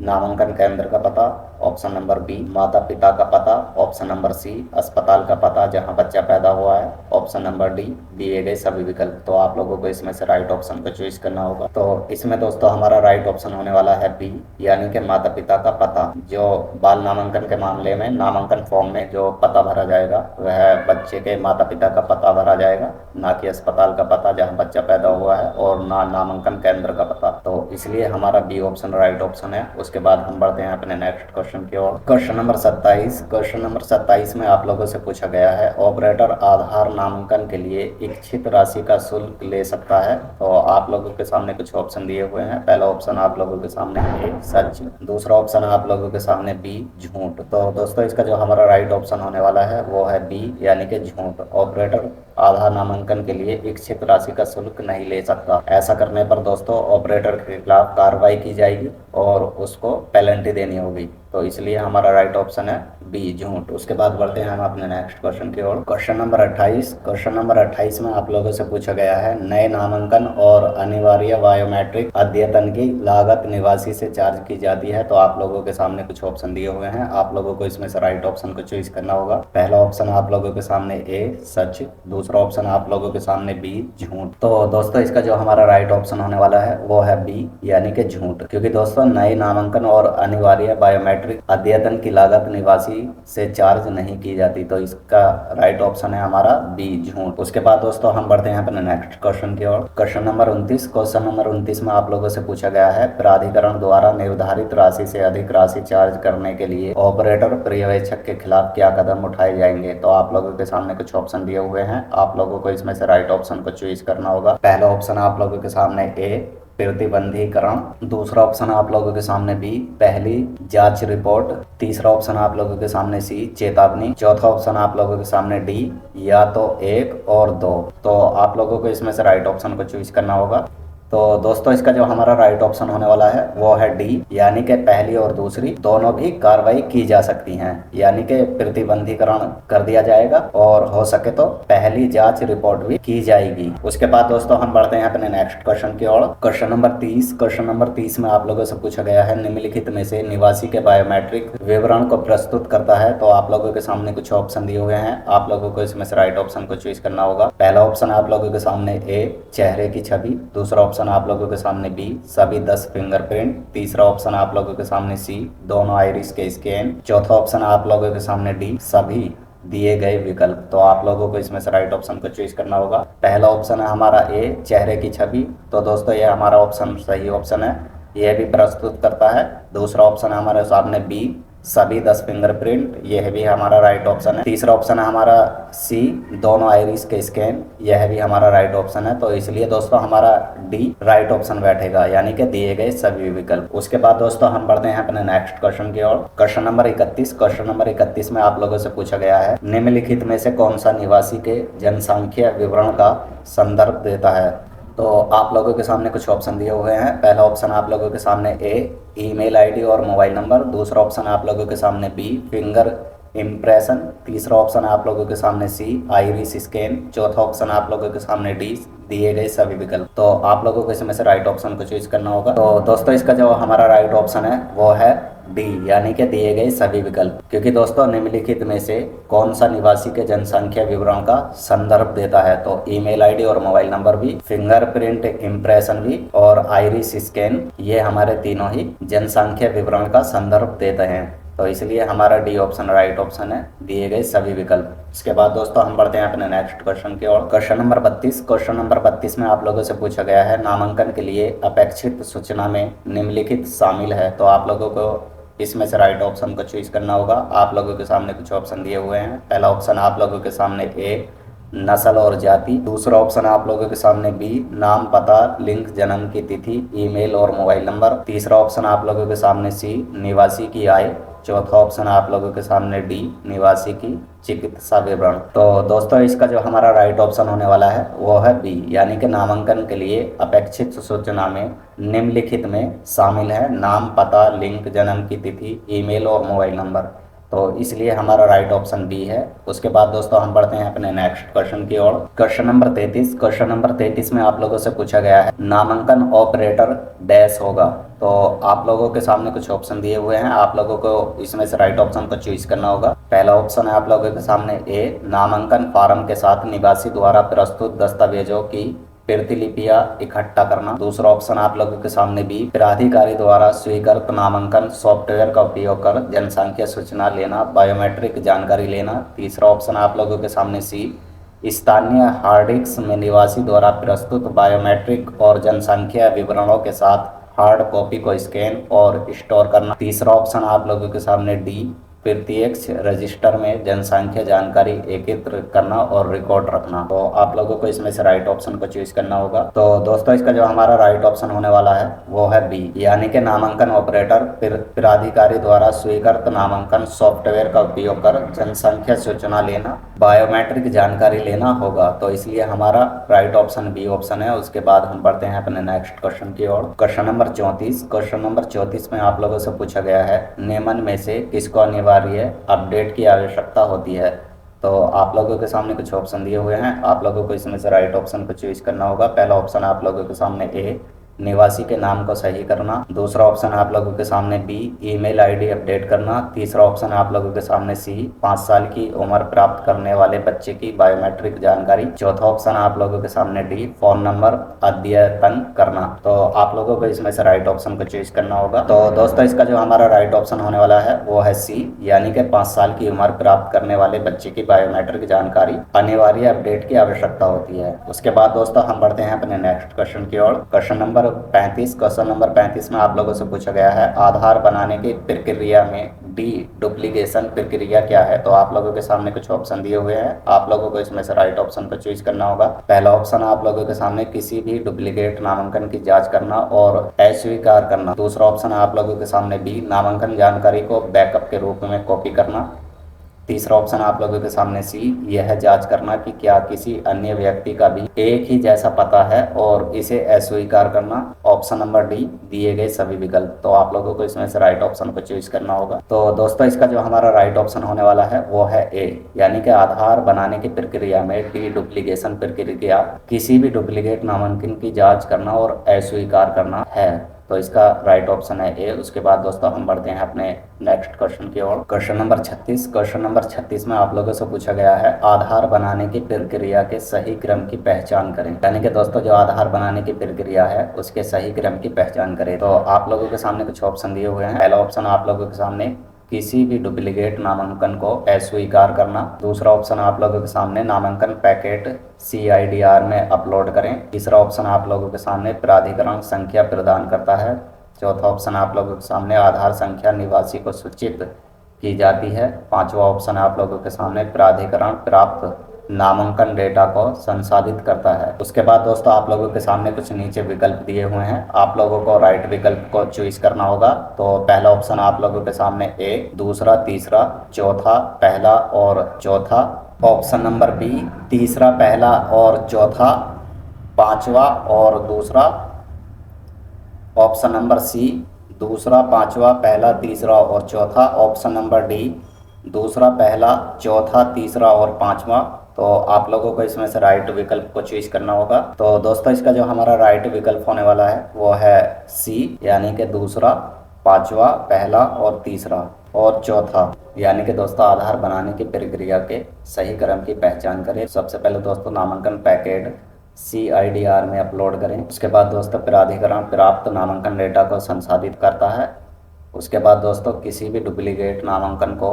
Speaker 1: नामांकन केंद्र का पता। ऑप्शन नंबर बी माता पिता का पता। ऑप्शन नंबर सी अस्पताल का पता जहां बच्चा पैदा हुआ है। ऑप्शन नंबर डी दिए गए सभी विकल्प। तो आप लोगों को इसमें से राइट ऑप्शन को चूज करना होगा। तो इसमें दोस्तों हमारा राइट ऑप्शन होने वाला है बी, यानी कि माता पिता का पता। जो बाल नामांकन के मामले में नामांकन फॉर्म में जो पता भरा जाएगा वह बच्चे के माता पिता का पता भरा जाएगा, ना कि अस्पताल का पता जहाँ बच्चा पैदा हुआ है, और ना नामांकन केंद्र का पता। तो इसलिए हमारा बी ऑप्शन राइट ऑप्शन है। उसके बाद हम बढ़ते हैं अपने नेक्स्ट क्वेश्चन की ओर। क्वेश्चन नंबर 27 में आप लोगों से पूछा गया है ऑपरेटर आधार नामांकन के लिए इच्छित राशि का शुल्क ले सकता है। तो आप लोगों के सामने कुछ ऑप्शन दिए हुए हैं। पहला ऑप्शन आप लोगों के सामने ए सच, दूसरा ऑप्शन आप लोगों के सामने बी झूठ। तो दोस्तों इसका जो हमारा राइट ऑप्शन होने वाला है वो है बी, यानी कि झूठ। ऑपरेटर आधार नामांकन के लिए इच्छित राशि का शुल्क नहीं ले सकता। ऐसा करने पर दोस्तों ऑपरेटर के खिलाफ कार्रवाई की जाएगी और उसको पेनल्टी देनी होगी। तो इसलिए हमारा राइट ऑप्शन है बी झूठ। उसके बाद बढ़ते हैं हम अपने नेक्स्ट क्वेश्चन की ओर। क्वेश्चन नंबर 28 में आप लोगों से पूछा गया है नए नामांकन और अनिवार्य बायोमेट्रिक अद्यतन की लागत निवासी से चार्ज की जाती है। तो आप लोगों के सामने कुछ ऑप्शन दिए हुए हैं। आप लोगों को इसमें से राइट ऑप्शन को चूज करना होगा। पहला ऑप्शन आप लोगों के सामने ए सच, दूसरा ऑप्शन आप लोगों के सामने बी झूठ। तो दोस्तों इसका जो हमारा राइट ऑप्शन होने वाला है वो है बी, यानी कि झूठ। क्योंकि दोस्तों नए नामांकन और अनिवार्य बायोमेट्रिक बायोमेट्रिक अद्यतन की लागत निवासी से चार्ज नहीं की जाती। तो इसका राइट ऑप्शन है हमारा बी, झूठ। उसके बाद दोस्तों हम बढ़ते हैं अपने नेक्स्ट क्वेश्चन की ओर। Question number 29। क्वेश्चन नंबर 29 में आप लोगों से पूछा गया है, प्राधिकरण द्वारा निर्धारित राशि से अधिक राशि चार्ज करने के लिए ऑपरेटर पर्यवेक्षक के खिलाफ क्या कदम उठाए जाएंगे। तो आप लोगों के सामने कुछ ऑप्शन दिए हुए हैं, आप लोगों को इसमें से राइट ऑप्शन को चॉइस करना होगा। पहला ऑप्शन आप लोगों के सामने ए, प्रतिबंधीकरण। दूसरा ऑप्शन आप लोगों के सामने बी, पहली जांच रिपोर्ट। तीसरा ऑप्शन आप लोगों के सामने सी, चेतावनी। चौथा ऑप्शन आप लोगों के सामने डी, या तो 1 और 2। तो आप लोगों को इसमें से राइट ऑप्शन को चूज करना होगा। तो दोस्तों इसका जो हमारा राइट ऑप्शन होने वाला है वो है डी, यानी कि पहली और दूसरी दोनों भी कार्रवाई की जा सकती हैं, यानी कि प्रतिबंधीकरण कर दिया जाएगा और हो सके तो पहली जांच रिपोर्ट भी की जाएगी। उसके बाद दोस्तों हम बढ़ते हैं अपने नेक्स्ट क्वेश्चन की ओर। Question number 30। क्वेश्चन नंबर 30 में आप लोगों से पूछा गया है, निम्नलिखित में से निवासी के बायोमेट्रिक विवरण को प्रस्तुत करता है। तो आप लोगों के सामने कुछ ऑप्शन दिए हुए हैं, आप लोगों को इसमें से राइट ऑप्शन को चूज करना होगा। पहला ऑप्शन आप लोगों के सामने ए, चेहरे की छवि। दूसरा ऑप्शन आप लोगों के सामने बी, सभी 10 फिंगरप्रिंट। तीसरा ऑप्शन आप लोगों के सामने सी, दोनों आइरिस के स्कैन। चौथा ऑप्शन आप लोगों के सामने डी, सभी दिए गए विकल्प। तो आप लोगों को इसमें से राइट ऑप्शन को चूज करना होगा। पहला ऑप्शन है हमारा ए, चेहरे की छवि। तो दोस्तों ये हमारा ऑप्शन सही ऑप्शन है, यह भी प्रस्तुत करता है। दूसरा ऑप्शन है हमारे सामने बी, सभी 10 फिंगरप्रिंट। यह भी हमारा राइट ऑप्शन है। तीसरा ऑप्शन है हमारा सी, दोनों आइरिस के स्कैन। यह भी हमारा राइट ऑप्शन है। तो इसलिए दोस्तों हमारा डी राइट ऑप्शन बैठेगा, यानी कि दिए गए सभी विकल्प। उसके बाद दोस्तों हम बढ़ते हैं अपने नेक्स्ट क्वेश्चन की ओर। Question number 31। क्वेश्चन नंबर 31 में आप लोगों से पूछा गया है, निम्नलिखित में से कौन सा निवासी के जनसंख्या विवरण का संदर्भ देता है। तो आप लोगों के सामने कुछ ऑप्शन दिए हुए हैं। पहला ऑप्शन आप लोगों के सामने ए, ईमेल आईडी और मोबाइल नंबर। दूसरा ऑप्शन आप लोगों के सामने बी, फिंगर इम्प्रेशन। तीसरा ऑप्शन आप लोगों के सामने सी, आइरिस स्कैन। चौथा ऑप्शन आप लोगों के सामने डी, दिए गए सभी विकल्प। तो आप लोगों को इसमें से राइट ऑप्शन को चूज करना होगा। तो दोस्तों इसका जो हमारा राइट ऑप्शन है वो है डी, यानी कि दिए गए सभी विकल्प। क्योंकि दोस्तों निम्नलिखित में से कौन सा निवासी के जनसंख्या विवरण का संदर्भ देता है। तो ईमेल आईडी और मोबाइल नंबर भी, फिंगरप्रिंट इम्प्रेशन भी और आइरिस स्कैन, ये हमारे तीनों ही जनसंख्या विवरण का संदर्भ देते हैं। तो इसलिए हमारा डी ऑप्शन राइट ऑप्शन है, दिए गए सभी विकल्प। इसके बाद दोस्तों हम बढ़ते हैं अपने नेक्स्ट क्वेश्चन की ओर। Question number 32। क्वेश्चन नंबर 32 में आप लोगों से पूछा गया है, नामांकन के लिए अपेक्षित सूचना में निम्नलिखित शामिल है। तो आप लोगों को इसमें से राइट ऑप्शन को चूज करना होगा। आप लोगों के सामने कुछ ऑप्शन दिए हुए हैं। पहला ऑप्शन आप लोगों के सामने ए, नस्ल और जाति। दूसरा ऑप्शन आप लोगों के सामने बी, नाम, पता, लिंग, जन्म की तिथि, ईमेल और मोबाइल नंबर। तीसरा ऑप्शन आप लोगों के सामने सी, निवासी की आय। चौथा ऑप्शन आप लोगों के सामने डी, निवासी की चिकित्सा विवरण। तो दोस्तों इसका जो हमारा राइट ऑप्शन होने वाला है वो है बी, यानी कि नामांकन के लिए अपेक्षित सूचना में निम्नलिखित में शामिल है नाम, पता, लिंग, जन्म की तिथि, ईमेल और मोबाइल नंबर। तो इसलिए हमारा राइट ऑप्शन बी है। उसके बाद दोस्तों हम बढ़ते हैं अपने नेक्स्ट क्वेश्चन की ओर। Question number 33। क्वेश्चन नंबर 33 में आप लोगों से पूछा गया है, नामांकन ऑपरेटर डैश होगा। तो आप लोगों के सामने कुछ ऑप्शन दिए हुए हैं, आप लोगों को इसमें से राइट ऑप्शन को चूज करना होगा। पहला ऑप्शन है आप लोगों के सामने ए, नामांकन फार्म के साथ निवासी द्वारा प्रस्तुत दस्तावेजों की प्रतिलिपियां इकट्ठा करना। दूसरा ऑप्शन आप लोगों के सामने बी, प्राधिकारी द्वारा स्वीकृत नामांकन सॉफ्टवेयर का उपयोग कर जनसंख्या सूचना लेना, बायोमेट्रिक जानकारी लेना। तीसरा ऑप्शन आप लोगों के सामने सी, स्थानीय हार्ड डिस्क में निवासी द्वारा प्रस्तुत बायोमेट्रिक और जनसंख्या विवरणों के साथ हार्ड कॉपी को स्कैन और स्टोर करना। तीसरा ऑप्शन आप लोगों के सामने डी, प्रत्यक्ष रजिस्टर में जनसंख्या जानकारी एकत्र करना और रिकॉर्ड रखना। तो आप लोगों को इसमें से राइट ऑप्शन को चूज करना होगा। तो दोस्तों इसका जो हमारा राइट ऑप्शन होने वाला है वो है बी, यानी कि नामांकन ऑपरेटर प्राधिकारी द्वारा स्वीकृत नामांकन सॉफ्टवेयर का उपयोग कर जनसंख्या सूचना लेना, बायोमेट्रिक जानकारी लेना होगा। तो इसलिए हमारा राइट ऑप्शन बी ऑप्शन है। उसके बाद हम बढ़ते हैं अपने नेक्स्ट क्वेश्चन की ओर। Question number 34। क्वेश्चन नंबर 34 में आप लोगों से पूछा गया है, निम्न में से किसको अनिवार्य अपडेट की आवश्यकता होती है। तो आप लोगों के सामने कुछ ऑप्शन दिए हुए हैं, आप लोगों को इसमें से राइट ऑप्शन को चूज करना होगा। पहला ऑप्शन आप लोगों के सामने ए, निवासी के नाम को सही करना। दूसरा ऑप्शन है आप लोगों के सामने बी, ईमेल आईडी अपडेट करना। तीसरा ऑप्शन है आप लोगों के सामने सी, 5 साल की उम्र प्राप्त करने वाले बच्चे की बायोमेट्रिक जानकारी। चौथा ऑप्शन है आप लोगों के सामने डी, फोन नंबर अद्यतन करना। तो आप लोगों को इसमें से राइट ऑप्शन को चूज करना होगा। तो दोस्तों इसका जो हमारा राइट ऑप्शन होने वाला है वो है सी, यानी कि 5 साल की उम्र प्राप्त करने वाले बच्चे की बायोमेट्रिक जानकारी अनिवार्य अपडेट की आवश्यकता होती है। उसके बाद दोस्तों हम बढ़ते हैं अपने नेक्स्ट क्वेश्चन की ओर। Question number 35। क्वेश्चन नंबर 35 में आप लोगों से पूछा गया है आधार बनाने की प्रक्रिया में डी डुप्लीकेशन प्रक्रिया क्या है। तो आप लोगों के सामने कुछ ऑप्शन दिए हुए हैं, आप लोगों को इसमें से राइट ऑप्शन को चूज करना होगा। पहला ऑप्शन आप लोगों के सामने किसी भी डुप्लीकेट नामांकन की जांच करना और अस्वीकार करना। दूसरा ऑप्शन आप लोगों के सामने बी, नामांकन जानकारी को बैकअप के रूप में कॉपी करना। तीसरा ऑप्शन आप लोगों के सामने सी, यह जांच करना कि क्या किसी अन्य व्यक्ति का भी एक ही जैसा पता है और इसे अस्वीकार करना। ऑप्शन नंबर डी, दिए गए सभी विकल्प। तो आप लोगों को इसमें से राइट ऑप्शन को चूज करना होगा। तो दोस्तों इसका जो हमारा राइट ऑप्शन होने वाला है वो है ए, यानी कि आधार बनाने की प्रक्रिया में डी डुप्लीकेशन प्रक्रिया किसी भी डुप्लीकेट नामांकन की जाँच करना और अस्वीकार करना है। तो इसका राइट ऑप्शन है ए। उसके बाद दोस्तों हम बढ़ते हैं अपने नेक्स्ट क्वेश्चन की ओर। Question number 36। क्वेश्चन नंबर 36 में आप लोगों से पूछा गया है आधार बनाने की प्रक्रिया के सही क्रम की पहचान करें। यानी कि दोस्तों जो आधार बनाने की प्रक्रिया है उसके सही क्रम की पहचान करें। तो आप लोगों के सामने कुछ ऑप्शन दिए हुए हैं। पहला ऑप्शन आप लोगों के सामने किसी भी डुप्लीकेट नामांकन को अस्वीकार करना। दूसरा ऑप्शन आप लोगों के सामने नामांकन पैकेट CIDR में अपलोड करें। तीसरा ऑप्शन आप लोगों के सामने प्राधिकरण संख्या प्रदान करता है। चौथा ऑप्शन आप लोगों के सामने आधार संख्या निवासी को सूचित की जाती है। पांचवा ऑप्शन आप लोगों के सामने प्राधिकरण प्राप्त नामांकन डेटा को संसाधित करता है। उसके बाद दोस्तों आप लोगों के सामने कुछ नीचे विकल्प दिए हुए हैं, आप लोगों को राइट विकल्प को चॉइस करना होगा। तो पहला ऑप्शन आप लोगों के सामने ए, दूसरा, तीसरा, चौथा, पहला और चौथा। ऑप्शन नंबर बी, तीसरा, पहला और चौथा, पांचवा और दूसरा। ऑप्शन नंबर सी, दूसरा, पांचवा, पहला, तीसरा और चौथा। ऑप्शन नंबर डी, दूसरा, पहला, चौथा, तीसरा और पांचवा। तो आप लोगों को इसमें से राइट विकल्प को चूज करना होगा। तो दोस्तों इसका जो हमारा राइट विकल्प होने वाला है वो है सी, यानी कि दूसरा, पांचवा, पहला और तीसरा और चौथा। यानी कि दोस्तों आधार बनाने की प्रक्रिया के सही क्रम की पहचान करें। सबसे पहले दोस्तों नामांकन पैकेट CIDR में अपलोड करें। उसके बाद दोस्तों प्राधिकरण प्राप्त नामांकन डेटा को संसाधित करता है। उसके बाद दोस्तों किसी भी डुप्लीकेट नामांकन को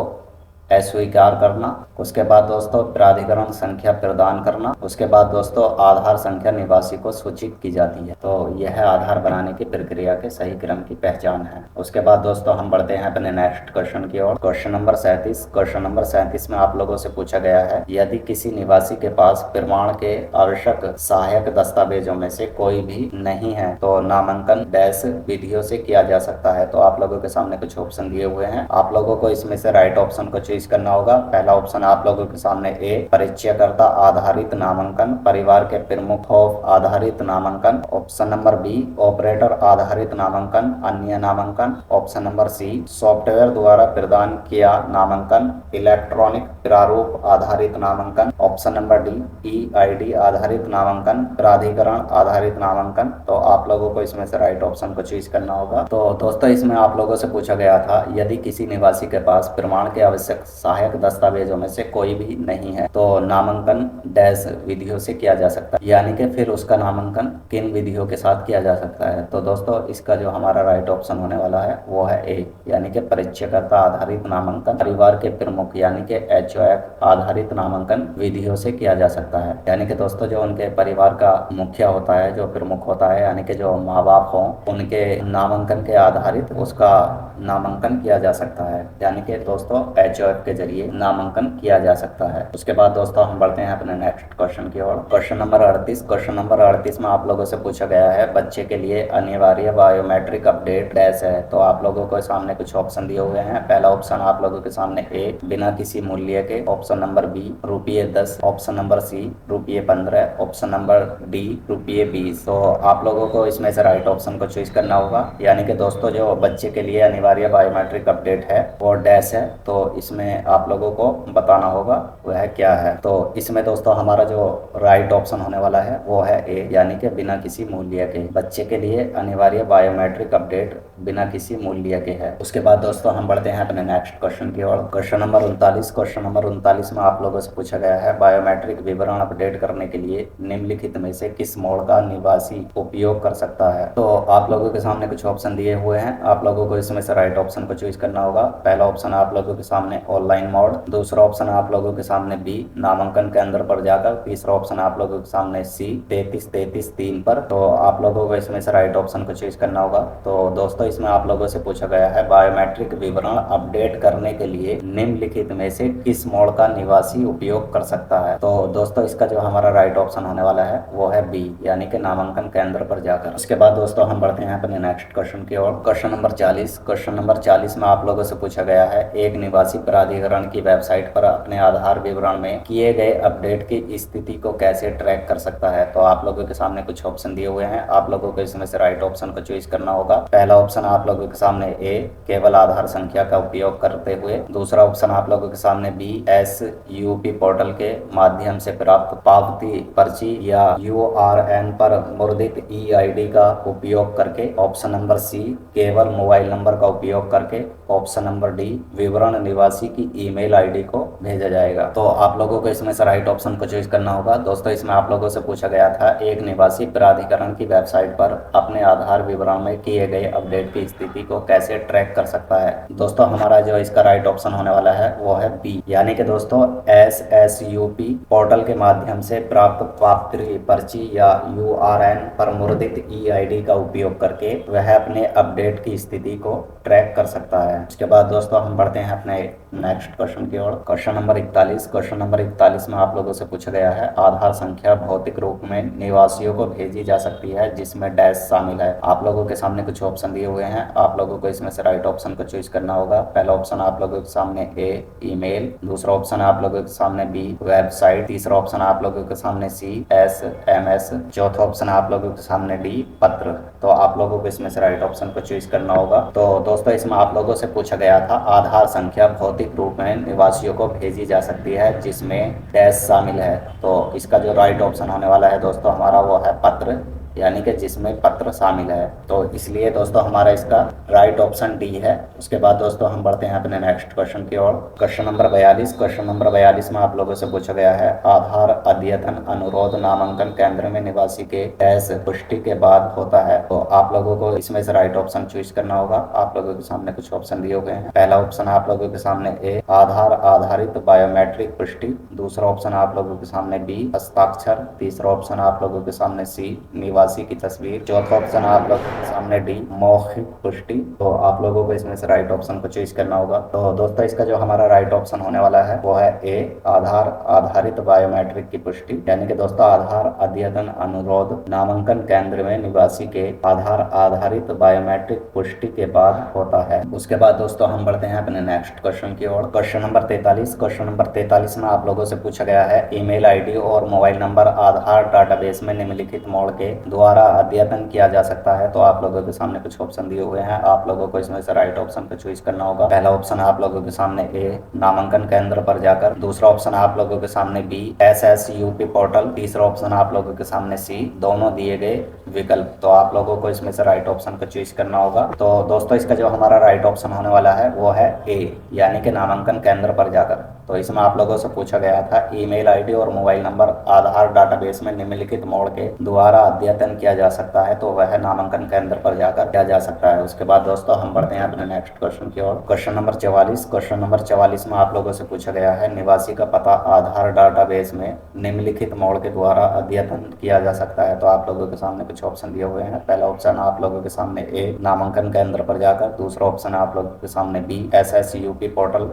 Speaker 1: अस्वीकार करना। उसके बाद दोस्तों प्राधिकरण संख्या प्रदान करना। उसके बाद दोस्तों आधार संख्या निवासी को सूचित की जाती है। तो यह है आधार बनाने की प्रक्रिया के सही क्रम की पहचान है। उसके बाद दोस्तों हम बढ़ते हैं अपने नेक्स्ट क्वेश्चन की ओर। Question number 37। क्वेश्चन नंबर 37 में आप लोगों से पूछा गया है यदि किसी निवासी के पास प्रमाण के आवश्यक सहायक दस्तावेजों में से कोई भी नहीं है तो नामांकन डैश विधियों से किया जा सकता है। तो आप लोगों के सामने कुछ ऑप्शन दिए हुए हैं, आप लोगों को इसमें से राइट ऑप्शन को करना होगा। पहला ऑप्शन आप लोगों के सामने ए, परिचयकर्ता आधारित नामांकन, परिवार के प्रमुख आधारित नामांकन। ऑप्शन नंबर बी, ऑपरेटर आधारित नामांकन, अन्य नामांकन। ऑप्शन नंबर सी, सॉफ्टवेयर द्वारा प्रदान किया नामांकन, इलेक्ट्रॉनिक प्रारूप आधारित नामांकन। ऑप्शन नंबर डी, EID आधारित नामांकन, प्राधिकरण आधारित नामांकन। तो आप लोगों को इसमें से राइट ऑप्शन को चूज करना होगा। तो दोस्तों इसमें आप लोगों से पूछा गया था यदि किसी निवासी के पास प्रमाण के आवश्यक सहायक दस्तावेजों में से कोई भी नहीं है तो नामांकन डैश विधियों से किया जा सकता है, यानी कि फिर उसका नामांकन किन विधियों के साथ किया जा सकता है। तो दोस्तों इसका जो हमारा राइट ऑप्शन होने वाला है वो है ए, यानी कि परिचयकर्ता आधारित नामांकन, परिवार के प्रमुख यानी कि HOF आधारित नामांकन विधियों से किया जा सकता है। यानी कि दोस्तों जो उनके परिवार का मुखिया होता है, जो प्रमुख होता है, यानी कि जो माँ बाप हों, उनके नामांकन के आधारित उसका नामांकन किया जा सकता है, यानी कि दोस्तों HOF के जरिए नामांकन किया जा सकता है। उसके बाद दोस्तों हम बढ़ते हैं अपने नेक्स्ट क्वेश्चन की ओर। Question number 38। क्वेश्चन नंबर 38 में आप लोगों से पूछा गया है बच्चे के लिए अनिवार्य बायोमेट्रिक अपडेट डैश है। तो आप लोगों को सामने कुछ ऑप्शन दिए हुए हैं। पहला ऑप्शन आप लोगों के सामने ए, बिना किसी मूल्य के। Option number b, ₹10। Option number c, ₹15। Option number d, ₹20। तो आप लोगों को इसमें से राइट ऑप्शन को चूज करना होगा। यानी कि दोस्तों जो बच्चे के लिए अनिवार्य अनिवार्य बायोमेट्रिक अपडेट है वो डैश है, तो इसमें आप लोगों को बताना होगा वह क्या है। तो इसमें दोस्तों हमारा जो राइट ऑप्शन होने वाला है वो है ए, यानी कि बिना किसी मूल्य के। बच्चे के लिए अनिवार्य बायोमेट्रिक अपडेट बिना किसी मूल्य के है। उसके बाद दोस्तों हम बढ़ते हैं अपने नेक्स्ट क्वेश्चन की ओर। Question number 39। क्वेश्चन नंबर 39 में आप लोगों से पूछा गया है बायोमेट्रिक विवरण अपडेट करने के लिए निम्नलिखित में से किस मोड का निवासी उपयोग कर सकता है। तो आप लोगों के सामने कुछ ऑप्शन दिए हुए हैं, आप लोगों को इसमें से राइट ऑप्शन को चूज करना होगा। पहला ऑप्शन आप लोगों के सामने ऑनलाइन मोड, दूसरा ऑप्शन आप लोगों के सामने बी नामांकन केंद्र पर जाकर, तीसरा ऑप्शन आप लोगों के सामने सी 33-33-3 पर। तो आप लोगों को इसमें से राइट ऑप्शन को चूज करना होगा। तो दोस्तों इसमें आप लोगों से पूछा गया है बायोमेट्रिक विवरण अपडेट करने के लिए निम्नलिखित में से किस मोड का निवासी उपयोग कर सकता है। तो दोस्तों इसका जो हमारा राइट ऑप्शन होने वाला है वो है बी, यानी कि नामांकन केंद्र पर जाकर। उसके बाद दोस्तों हम बढ़ते हैं अपने नेक्स्ट क्वेश्चन की ओर। Question number 40। क्वेश्चन नंबर 40 में आप लोगों से पूछा गया है एक निवासी प्राधिकरण की वेबसाइट पर अपने आधार विवरण में किए गए अपडेट की स्थिति को कैसे ट्रैक कर सकता है। तो आप लोगों के सामने कुछ ऑप्शन दिए हुए हैं, आप लोगों को इसमें से राइट ऑप्शन को चॉइस करना होगा। पहला ऑप्शन आप लोगों के सामने ए केवल आधार संख्या का उपयोग करते हुए, दूसरा ऑप्शन आप लोगों के सामने बी SUP पोर्टल के माध्यम से प्राप्त पावती पर्ची या URN पर मुद्रित EID का उपयोग करके, ऑप्शन नंबर सी केवल मोबाइल नंबर का उपयोग करके, ऑप्शन नंबर डी विवरण निवासी की ईमेल ID को भेजा जाएगा। तो आप लोगों को इसमें से राइट ऑप्शन को चॉइस करना होगा। दोस्तों इसमें आप लोगों से पूछा गया था एक निवासी प्राधिकरण की वेबसाइट पर अपने आधार विवरण में किए गए अपडेट की स्थिति को कैसे ट्रैक कर सकता है। दोस्तों हमारा जो इसका राइट ऑप्शन होने वाला है वो है बी, यानी कि दोस्तों SSUP पोर्टल के माध्यम से प्राप्त पावती पर्ची या URN पर मुद्रित EID का उपयोग करके वह अपने अपडेट की स्थिति को ट्रैक कर सकता है। उसके बाद दोस्तों हम बढ़ते हैं अपने नेक्स्ट क्वेश्चन की ओर। Question number 41। क्वेश्चन नंबर 41 में आप लोगों से पूछा गया है आधार संख्या भौतिक रूप में निवासियों को भेजी जा सकती है जिसमें डैश शामिल है। आप लोगों के सामने कुछ ऑप्शन दिए हुए हैं, आप लोगों को इसमें से राइट ऑप्शन को चूज करना होगा। पहला ऑप्शन आप लोगों के सामने ए ईमेल, दूसरा ऑप्शन आप लोगों के सामने बी वेबसाइट, तीसरा ऑप्शन आप लोगों के सामने सी SMS, चौथा ऑप्शन आप लोगों के सामने डी पत्र। तो आप लोगों को इसमें से राइट ऑप्शन को चूज करना होगा। तो दोस्तों इसमें आप लोगों से पूछा गया था आधार संख्या भौतिक रूप में निवासियों को भेजी जा सकती है जिसमें डैश शामिल है। तो इसका जो राइट ऑप्शन होने वाला है दोस्तों हमारा वो है पत्र, यानी कि जिसमें पत्र शामिल है। तो इसलिए दोस्तों हमारा इसका राइट ऑप्शन डी है। उसके बाद दोस्तों हम बढ़ते हैं अपने नेक्स्ट क्वेश्चन की ओर। Question number 42। क्वेश्चन नंबर 42 में आप लोगों से पूछा गया है आधार अद्यतन अनुरोध नामांकन केंद्र में निवासी के डैश पुष्टि के बाद होता है। तो आप लोगों को इसमें से राइट ऑप्शन चूज करना होगा। आप लोगों के सामने कुछ ऑप्शन दिए हुए हैं। पहला ऑप्शन आप लोगों के सामने ए आधार आधारित बायोमेट्रिक पुष्टि, दूसरा ऑप्शन आप लोगों के सामने बी हस्ताक्षर, तीसरा ऑप्शन आप लोगों के सामने सी निवासी की तस्वीर, चौथा ऑप्शन आप लोगों के सामने डी मौखिक पुष्टि। तो आप लोगों को इसमें से राइट ऑप्शन को चूज करना होगा। तो दोस्तों इसका जो हमारा राइट ऑप्शन होने वाला है वो है ए आधार आधारित बायोमेट्रिक की पुष्टि, यानी कि दोस्तों आधार अद्यतन अनुरोध नामांकन केंद्र में निवासी के आधार आधारित बायोमेट्रिक पुष्टि के बाद होता है। उसके बाद दोस्तों हम बढ़ते हैं अपने नेक्स्ट क्वेश्चन की ओर। Question number 43। क्वेश्चन नंबर 43 में आप लोगों से पूछा गया है ईमेल ID और मोबाइल नंबर आधार डाटाबेस में निम्नलिखित मोड के द्वारा अद्यतन किया जा सकता है। तो आप लोगों के सामने कुछ ऑप्शन दिए हुए हैं, आप लोगों को इसमें से राइट ऑप्शन को चूज करना होगा। पहला ऑप्शन आप लोगों के सामने ए नामांकन केंद्र पर जाकर, दूसरा ऑप्शन आप लोगों के सामने बी SSUP पोर्टल, तीसरा ऑप्शन आप लोगों के सामने सी दोनों दिए गए विकल्प। तो आप लोगों को इसमें से राइट ऑप्शन को चूज करना होगा। तो दोस्तों इसका जो हमारा राइट ऑप्शन होने वाला है वो है ए, यानी कि नामांकन केंद्र पर जाकर। तो इसमें आप लोगों से पूछा गया था ईमेल ID और मोबाइल नंबर आधार डाटाबेस में निम्नलिखित मोड के द्वारा अद्यतन किया जा सकता है, तो वह नामांकन केंद्र पर जाकर किया जा सकता है। उसके बाद दोस्तों हम बढ़ते हैं अपने नेक्स्ट क्वेश्चन की ओर। Question number 44। क्वेश्चन नंबर 44 में आप लोगों से पूछा गया है निवासी का पता आधार डाटाबेस में निम्नलिखित मोड के द्वारा अद्यतन किया जा सकता है। तो आप लोगों के सामने कुछ ऑप्शन दिए हुए हैं। पहला ऑप्शन आप लोगों के सामने ए नामांकन केंद्र पर जाकर, दूसरा ऑप्शन आप लोगों के सामने बी SSUP पोर्टल,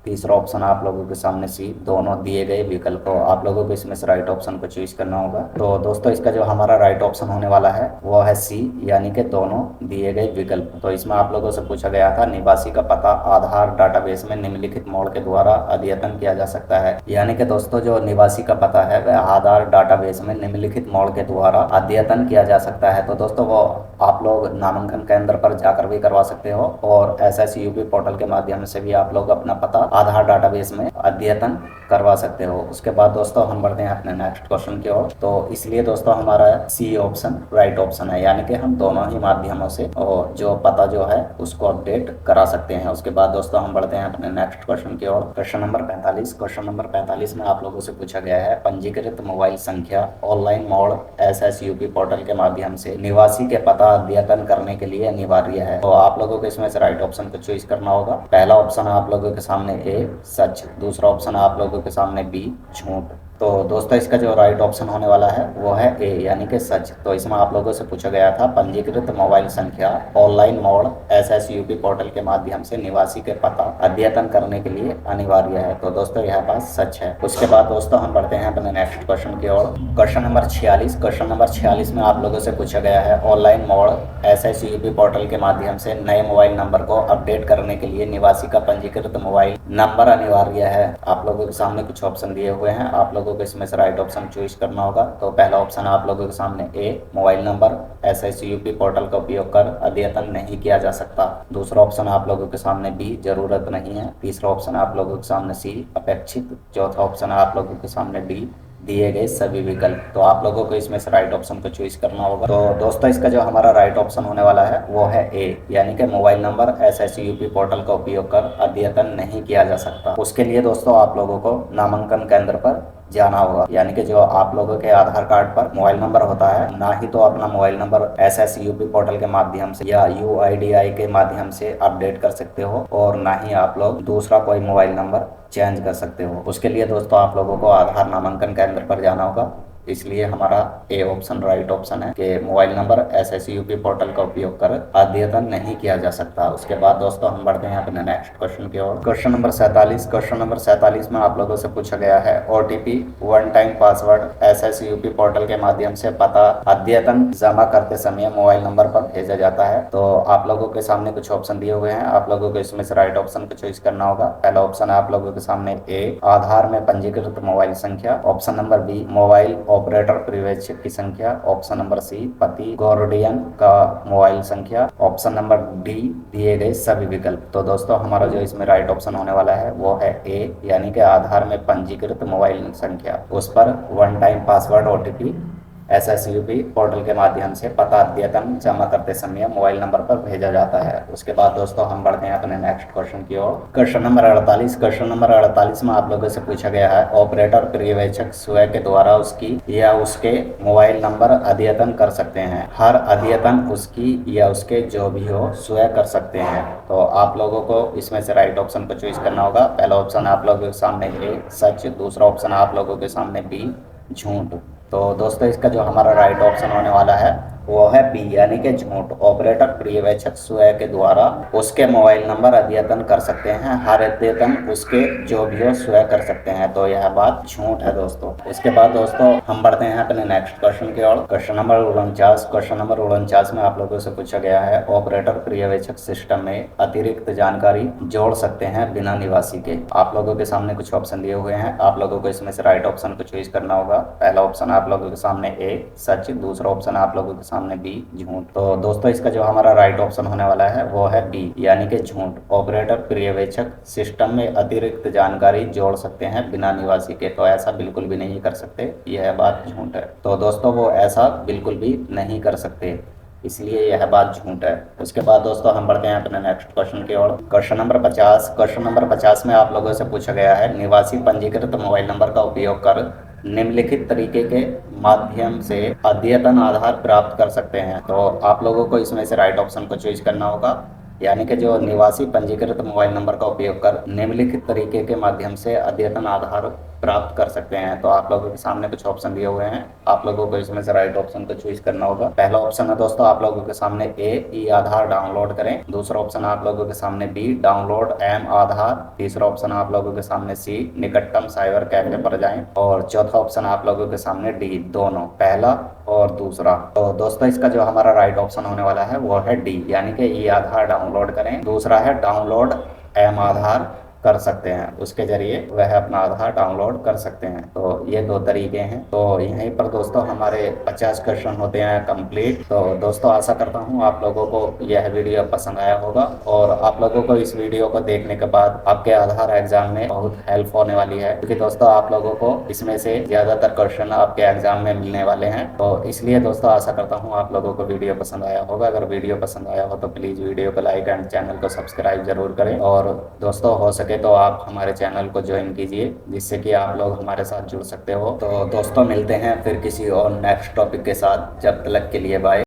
Speaker 1: तीसरा ऑप्शन आप लोगों के सामने सी, दोनों दिए गए विकल्प। तो आप लोगों को इसमें से राइट ऑप्शन को चूज करना होगा। तो दोस्तों इसका जो हमारा राइट ऑप्शन होने वाला है वो है सी, यानी कि दोनों दिए गए विकल्प। तो इसमें आप लोगों से पूछा गया था निवासी का पता आधार डाटाबेस में निम्नलिखित मोड के द्वारा अद्यतन किया जा सकता है। यानी कि दोस्तों जो निवासी का पता है वह आधार डाटाबेस में निम्नलिखित मोड के द्वारा अद्यतन किया जा सकता है। तो दोस्तों वो आप लोग नामांकन केंद्र पर जाकर भी करवा सकते हो और SSUP पोर्टल के माध्यम से भी आप लोग अपना पता आधार डाटाबेस में अद्यतन करवा सकते हो। उसके बाद दोस्तों हम बढ़ते हैं अपने नेक्स्ट क्वेश्चन की ओर। तो इसलिए दोस्तों हमारा सी ऑप्शन राइट ऑप्शन है, यानी कि हम दोनों ही माध्यमों से और जो पता जो है उसको अपडेट करा सकते हैं। उसके बाद दोस्तों हम बढ़ते हैं अपने नेक्स्ट क्वेश्चन की ओर। Question number 45। क्वेश्चन नंबर 45 में आप लोगों से पूछा गया है पंजीकृत मोबाइल संख्या ऑनलाइन मोड SSUP पोर्टल के माध्यम से निवासी के पता अद्यतन करने के लिए अनिवार्य है। तो आप लोगों को इसमें से राइट ऑप्शन को चॉइस करना होगा। पहला ऑप्शन आप लोगों के सामने ए सच, दूसरा ऑप्शन आप लोगों के सामने बी झूठ। तो दोस्तों इसका जो राइट ऑप्शन होने वाला है वो है ए, यानी कि सच। तो इसमें आप लोगों से पूछा गया था पंजीकृत मोबाइल संख्या ऑनलाइन मोड SSUP पोर्टल के माध्यम से निवासी के पता अद्यतन करने के लिए अनिवार्य है। तो दोस्तों यह बात सच है। उसके बाद दोस्तों हम बढ़ते हैं अपने नेक्स्ट क्वेश्चन की ओर। Question number 46। क्वेश्चन नंबर 46 में आप लोगों से पूछा गया है ऑनलाइन मोड SSUP पोर्टल के माध्यम से नए मोबाइल नंबर को अपडेट करने के लिए निवासी का पंजीकृत मोबाइल नंबर अनिवार्य है। आप लोगों के सामने कुछ ऑप्शन दिए हुए हैं, आप लोगों को इसमें से राइट ऑप्शन चूज करना होगा। तो पहला ऑप्शन आप लोगों के सामने ए मोबाइल नंबर SSUP पोर्टल का उपयोग कर अद्यतन नहीं किया जा सकता। दूसरा ऑप्शन आप लोगों के सामने बी जरूरत नहीं है। तीसरा ऑप्शन आप लोगों के सामने सी अपेक्षित। चौथा ऑप्शन आप लोगों के सामने डी दिए गए सभी विकल्प। तो आप लोगों को इसमें से राइट ऑप्शन को चूज करना होगा। तो दोस्तों इसका जो हमारा राइट ऑप्शन होने वाला है वो है ए, यानी कि मोबाइल नंबर SSUP पोर्टल का उपयोग कर अद्यतन नहीं किया जा सकता। उसके लिए दोस्तों आप लोगों को नामांकन केंद्र पर जाना होगा, यानी कि जो आप लोगों के आधार कार्ड पर मोबाइल नंबर होता है, ना ही तो अपना मोबाइल नंबर SSUP पोर्टल के माध्यम से या UIDI के माध्यम से अपडेट कर सकते हो और ना ही आप लोग दूसरा कोई मोबाइल नंबर चेंज कर सकते हो। उसके लिए दोस्तों आप लोगों को आधार नामांकन केंद्र पर जाना होगा। इसलिए हमारा ए ऑप्शन राइट ऑप्शन है कि मोबाइल नंबर SSUP पोर्टल का उपयोग कर अद्यतन नहीं किया जा सकता। उसके बाद दोस्तों हम बढ़ते हैं अपने नेक्स्ट क्वेश्चन की ओर। Question number 47। क्वेश्चन नंबर 47 में आप लोगों से पूछा गया है OTP one time password SSUP portal के माध्यम से पता अद्यतन जमा करते समय मोबाइल नंबर पर भेजा जाता है। तो आप लोगों के सामने कुछ ऑप्शन दिए हुए हैं, आप लोगों को इसमें से राइट ऑप्शन को चॉइस करना होगा। पहला ऑप्शन आप लोगों के सामने ए आधार में पंजीकृत मोबाइल संख्या, option number b mobile operator पर्यवेक्षक की संख्या, ऑप्शन नंबर सी पति गार्डियन का मोबाइल संख्या, ऑप्शन नंबर डी दिए गए सभी विकल्प। तो दोस्तों हमारा जो इसमें राइट ऑप्शन होने वाला है वो है ए, यानी कि आधार में पंजीकृत मोबाइल संख्या, उस पर one time password OTP SSUP portal के माध्यम से पता अद्यतन जमा करते समय मोबाइल नंबर पर भेजा जाता है। उसके बाद दोस्तों हम बढ़ते हैं अपने नेक्स्ट क्वेश्चन की ओर। Question number 48। क्वेश्चन नंबर 48 में आप लोगों से पूछा गया है ऑपरेटर पर्यवेक्षक स्वयं के द्वारा उसकी या उसके मोबाइल नंबर अद्यतन कर सकते हैं। हर अद्यतन उसकी या उसके जो भी हो स्वयं कर सकते हैं। तो आप लोगों को इसमें से राइट ऑप्शन को चॉइस करना होगा। पहला ऑप्शन आप लोगों के सामने ए सच, दूसरा ऑप्शन आप लोगों के सामने बी झूठ। तो दोस्तों इसका जो हमारा राइट ऑप्शन होने वाला है वो है बी, यानी कि झूठ। ऑपरेटर पर्यवेक्षक स्वयं के द्वारा उसके मोबाइल नंबर अद्यतन कर सकते हैं, हर अद्यतन उसके जो भी हो स्वयं कर सकते हैं। तो यह बात झूठ है दोस्तों। इसके बाद दोस्तों हम बढ़ते हैं अपने नेक्स्ट क्वेश्चन की ओर। Question number 49। क्वेश्चन नंबर 49 में आप लोगों से पूछा गया है ऑपरेटर पर्यवेक्षक सिस्टम में अतिरिक्त जानकारी जोड़ सकते हैं बिना निवासी के। आप लोगों के सामने कुछ ऑप्शन दिए हुए हैं, आप लोगों को इसमें से राइट ऑप्शन को चॉइस करना होगा। पहला ऑप्शन आप लोगों के सामने ए सच, दूसरा ऑप्शन आप लोगों के सामने बी झूठ। तो दोस्तों इसका जो हमारा राइट ऑप्शन होने वाला है वो है बी, यानी कि झूठ। ऑपरेटर पर्यवेक्षक सिस्टम में अतिरिक्त जानकारी जोड़ सकते हैं बिना निवासी के। तो ऐसा बिल्कुल भी नहीं कर सकते, यह बात झूठ है। तो दोस्तों वो ऐसा बिल्कुल भी नहीं कर सकते, इसलिए यह बात झूठ है। उसके बाद दोस्तों हम बढ़ते हैं अपने नेक्स्ट क्वेश्चन की ओर। Question number 50। क्वेश्चन नंबर 50 में आप लोगों से पूछा गया है निवासी पंजीकृत मोबाइल नंबर का उपयोग कर निम्नलिखित तरीके के माध्यम से अद्यतन आधार प्राप्त कर सकते हैं। तो आप लोगों को इसमें से राइट ऑप्शन को चूज करना होगा, यानी कि जो निवासी पंजीकृत मोबाइल नंबर का उपयोग कर निम्नलिखित तरीके के माध्यम से अद्यतन आधार प्राप्त कर सकते हैं। तो आप लोगों के सामने कुछ ऑप्शन दिए हुए हैं, आप लोगों को इसमें से राइट ऑप्शन को चूज करना होगा। पहला ऑप्शन है दोस्तों आप लोगों के सामने ए, ई आधार डाउनलोड करें। दूसरा ऑप्शन आप लोगों के सामने बी, डाउनलोड एम आधार। तीसरा ऑप्शन आप लोगों के सामने सी, निकटतम साइबर कैफे पर जाएं। और चौथा ऑप्शन आप लोगों के सामने डी, दोनों, पहला और दूसरा। तो दोस्तों इसका जो हमारा राइट ऑप्शन होने वाला है वो है डी, यानी कि ई आधार डाउनलोड करें। दूसरा है डाउनलोड एम आधार कर सकते हैं, उसके जरिए वह अपना आधार डाउनलोड कर सकते हैं। तो ये दो तरीके हैं। तो यहीं पर दोस्तों हमारे 50 क्वेश्चन होते हैं कंप्लीट। तो दोस्तों आशा करता हूँ आप लोगों को यह वीडियो पसंद आया होगा और आप लोगों को इस वीडियो को देखने के बाद आपके आधार एग्जाम में बहुत हेल्प होने वाली है, क्योंकि दोस्तों आप लोगों को इसमें से ज्यादातर क्वेश्चन आपके एग्जाम में मिलने वाले हैं। तो इसलिए दोस्तों आशा करता हूँ आप लोगों को वीडियो पसंद आया होगा। अगर वीडियो पसंद आया हो तो प्लीज वीडियो को लाइक एंड चैनल को सब्सक्राइब जरूर करें। और दोस्तों हो सके तो आप हमारे चैनल को ज्वाइन कीजिए, जिससे कि आप लोग हमारे साथ जुड़ सकते हो। तो दोस्तों मिलते हैं फिर किसी और नेक्स्ट टॉपिक के साथ, जब तक के लिए बाय।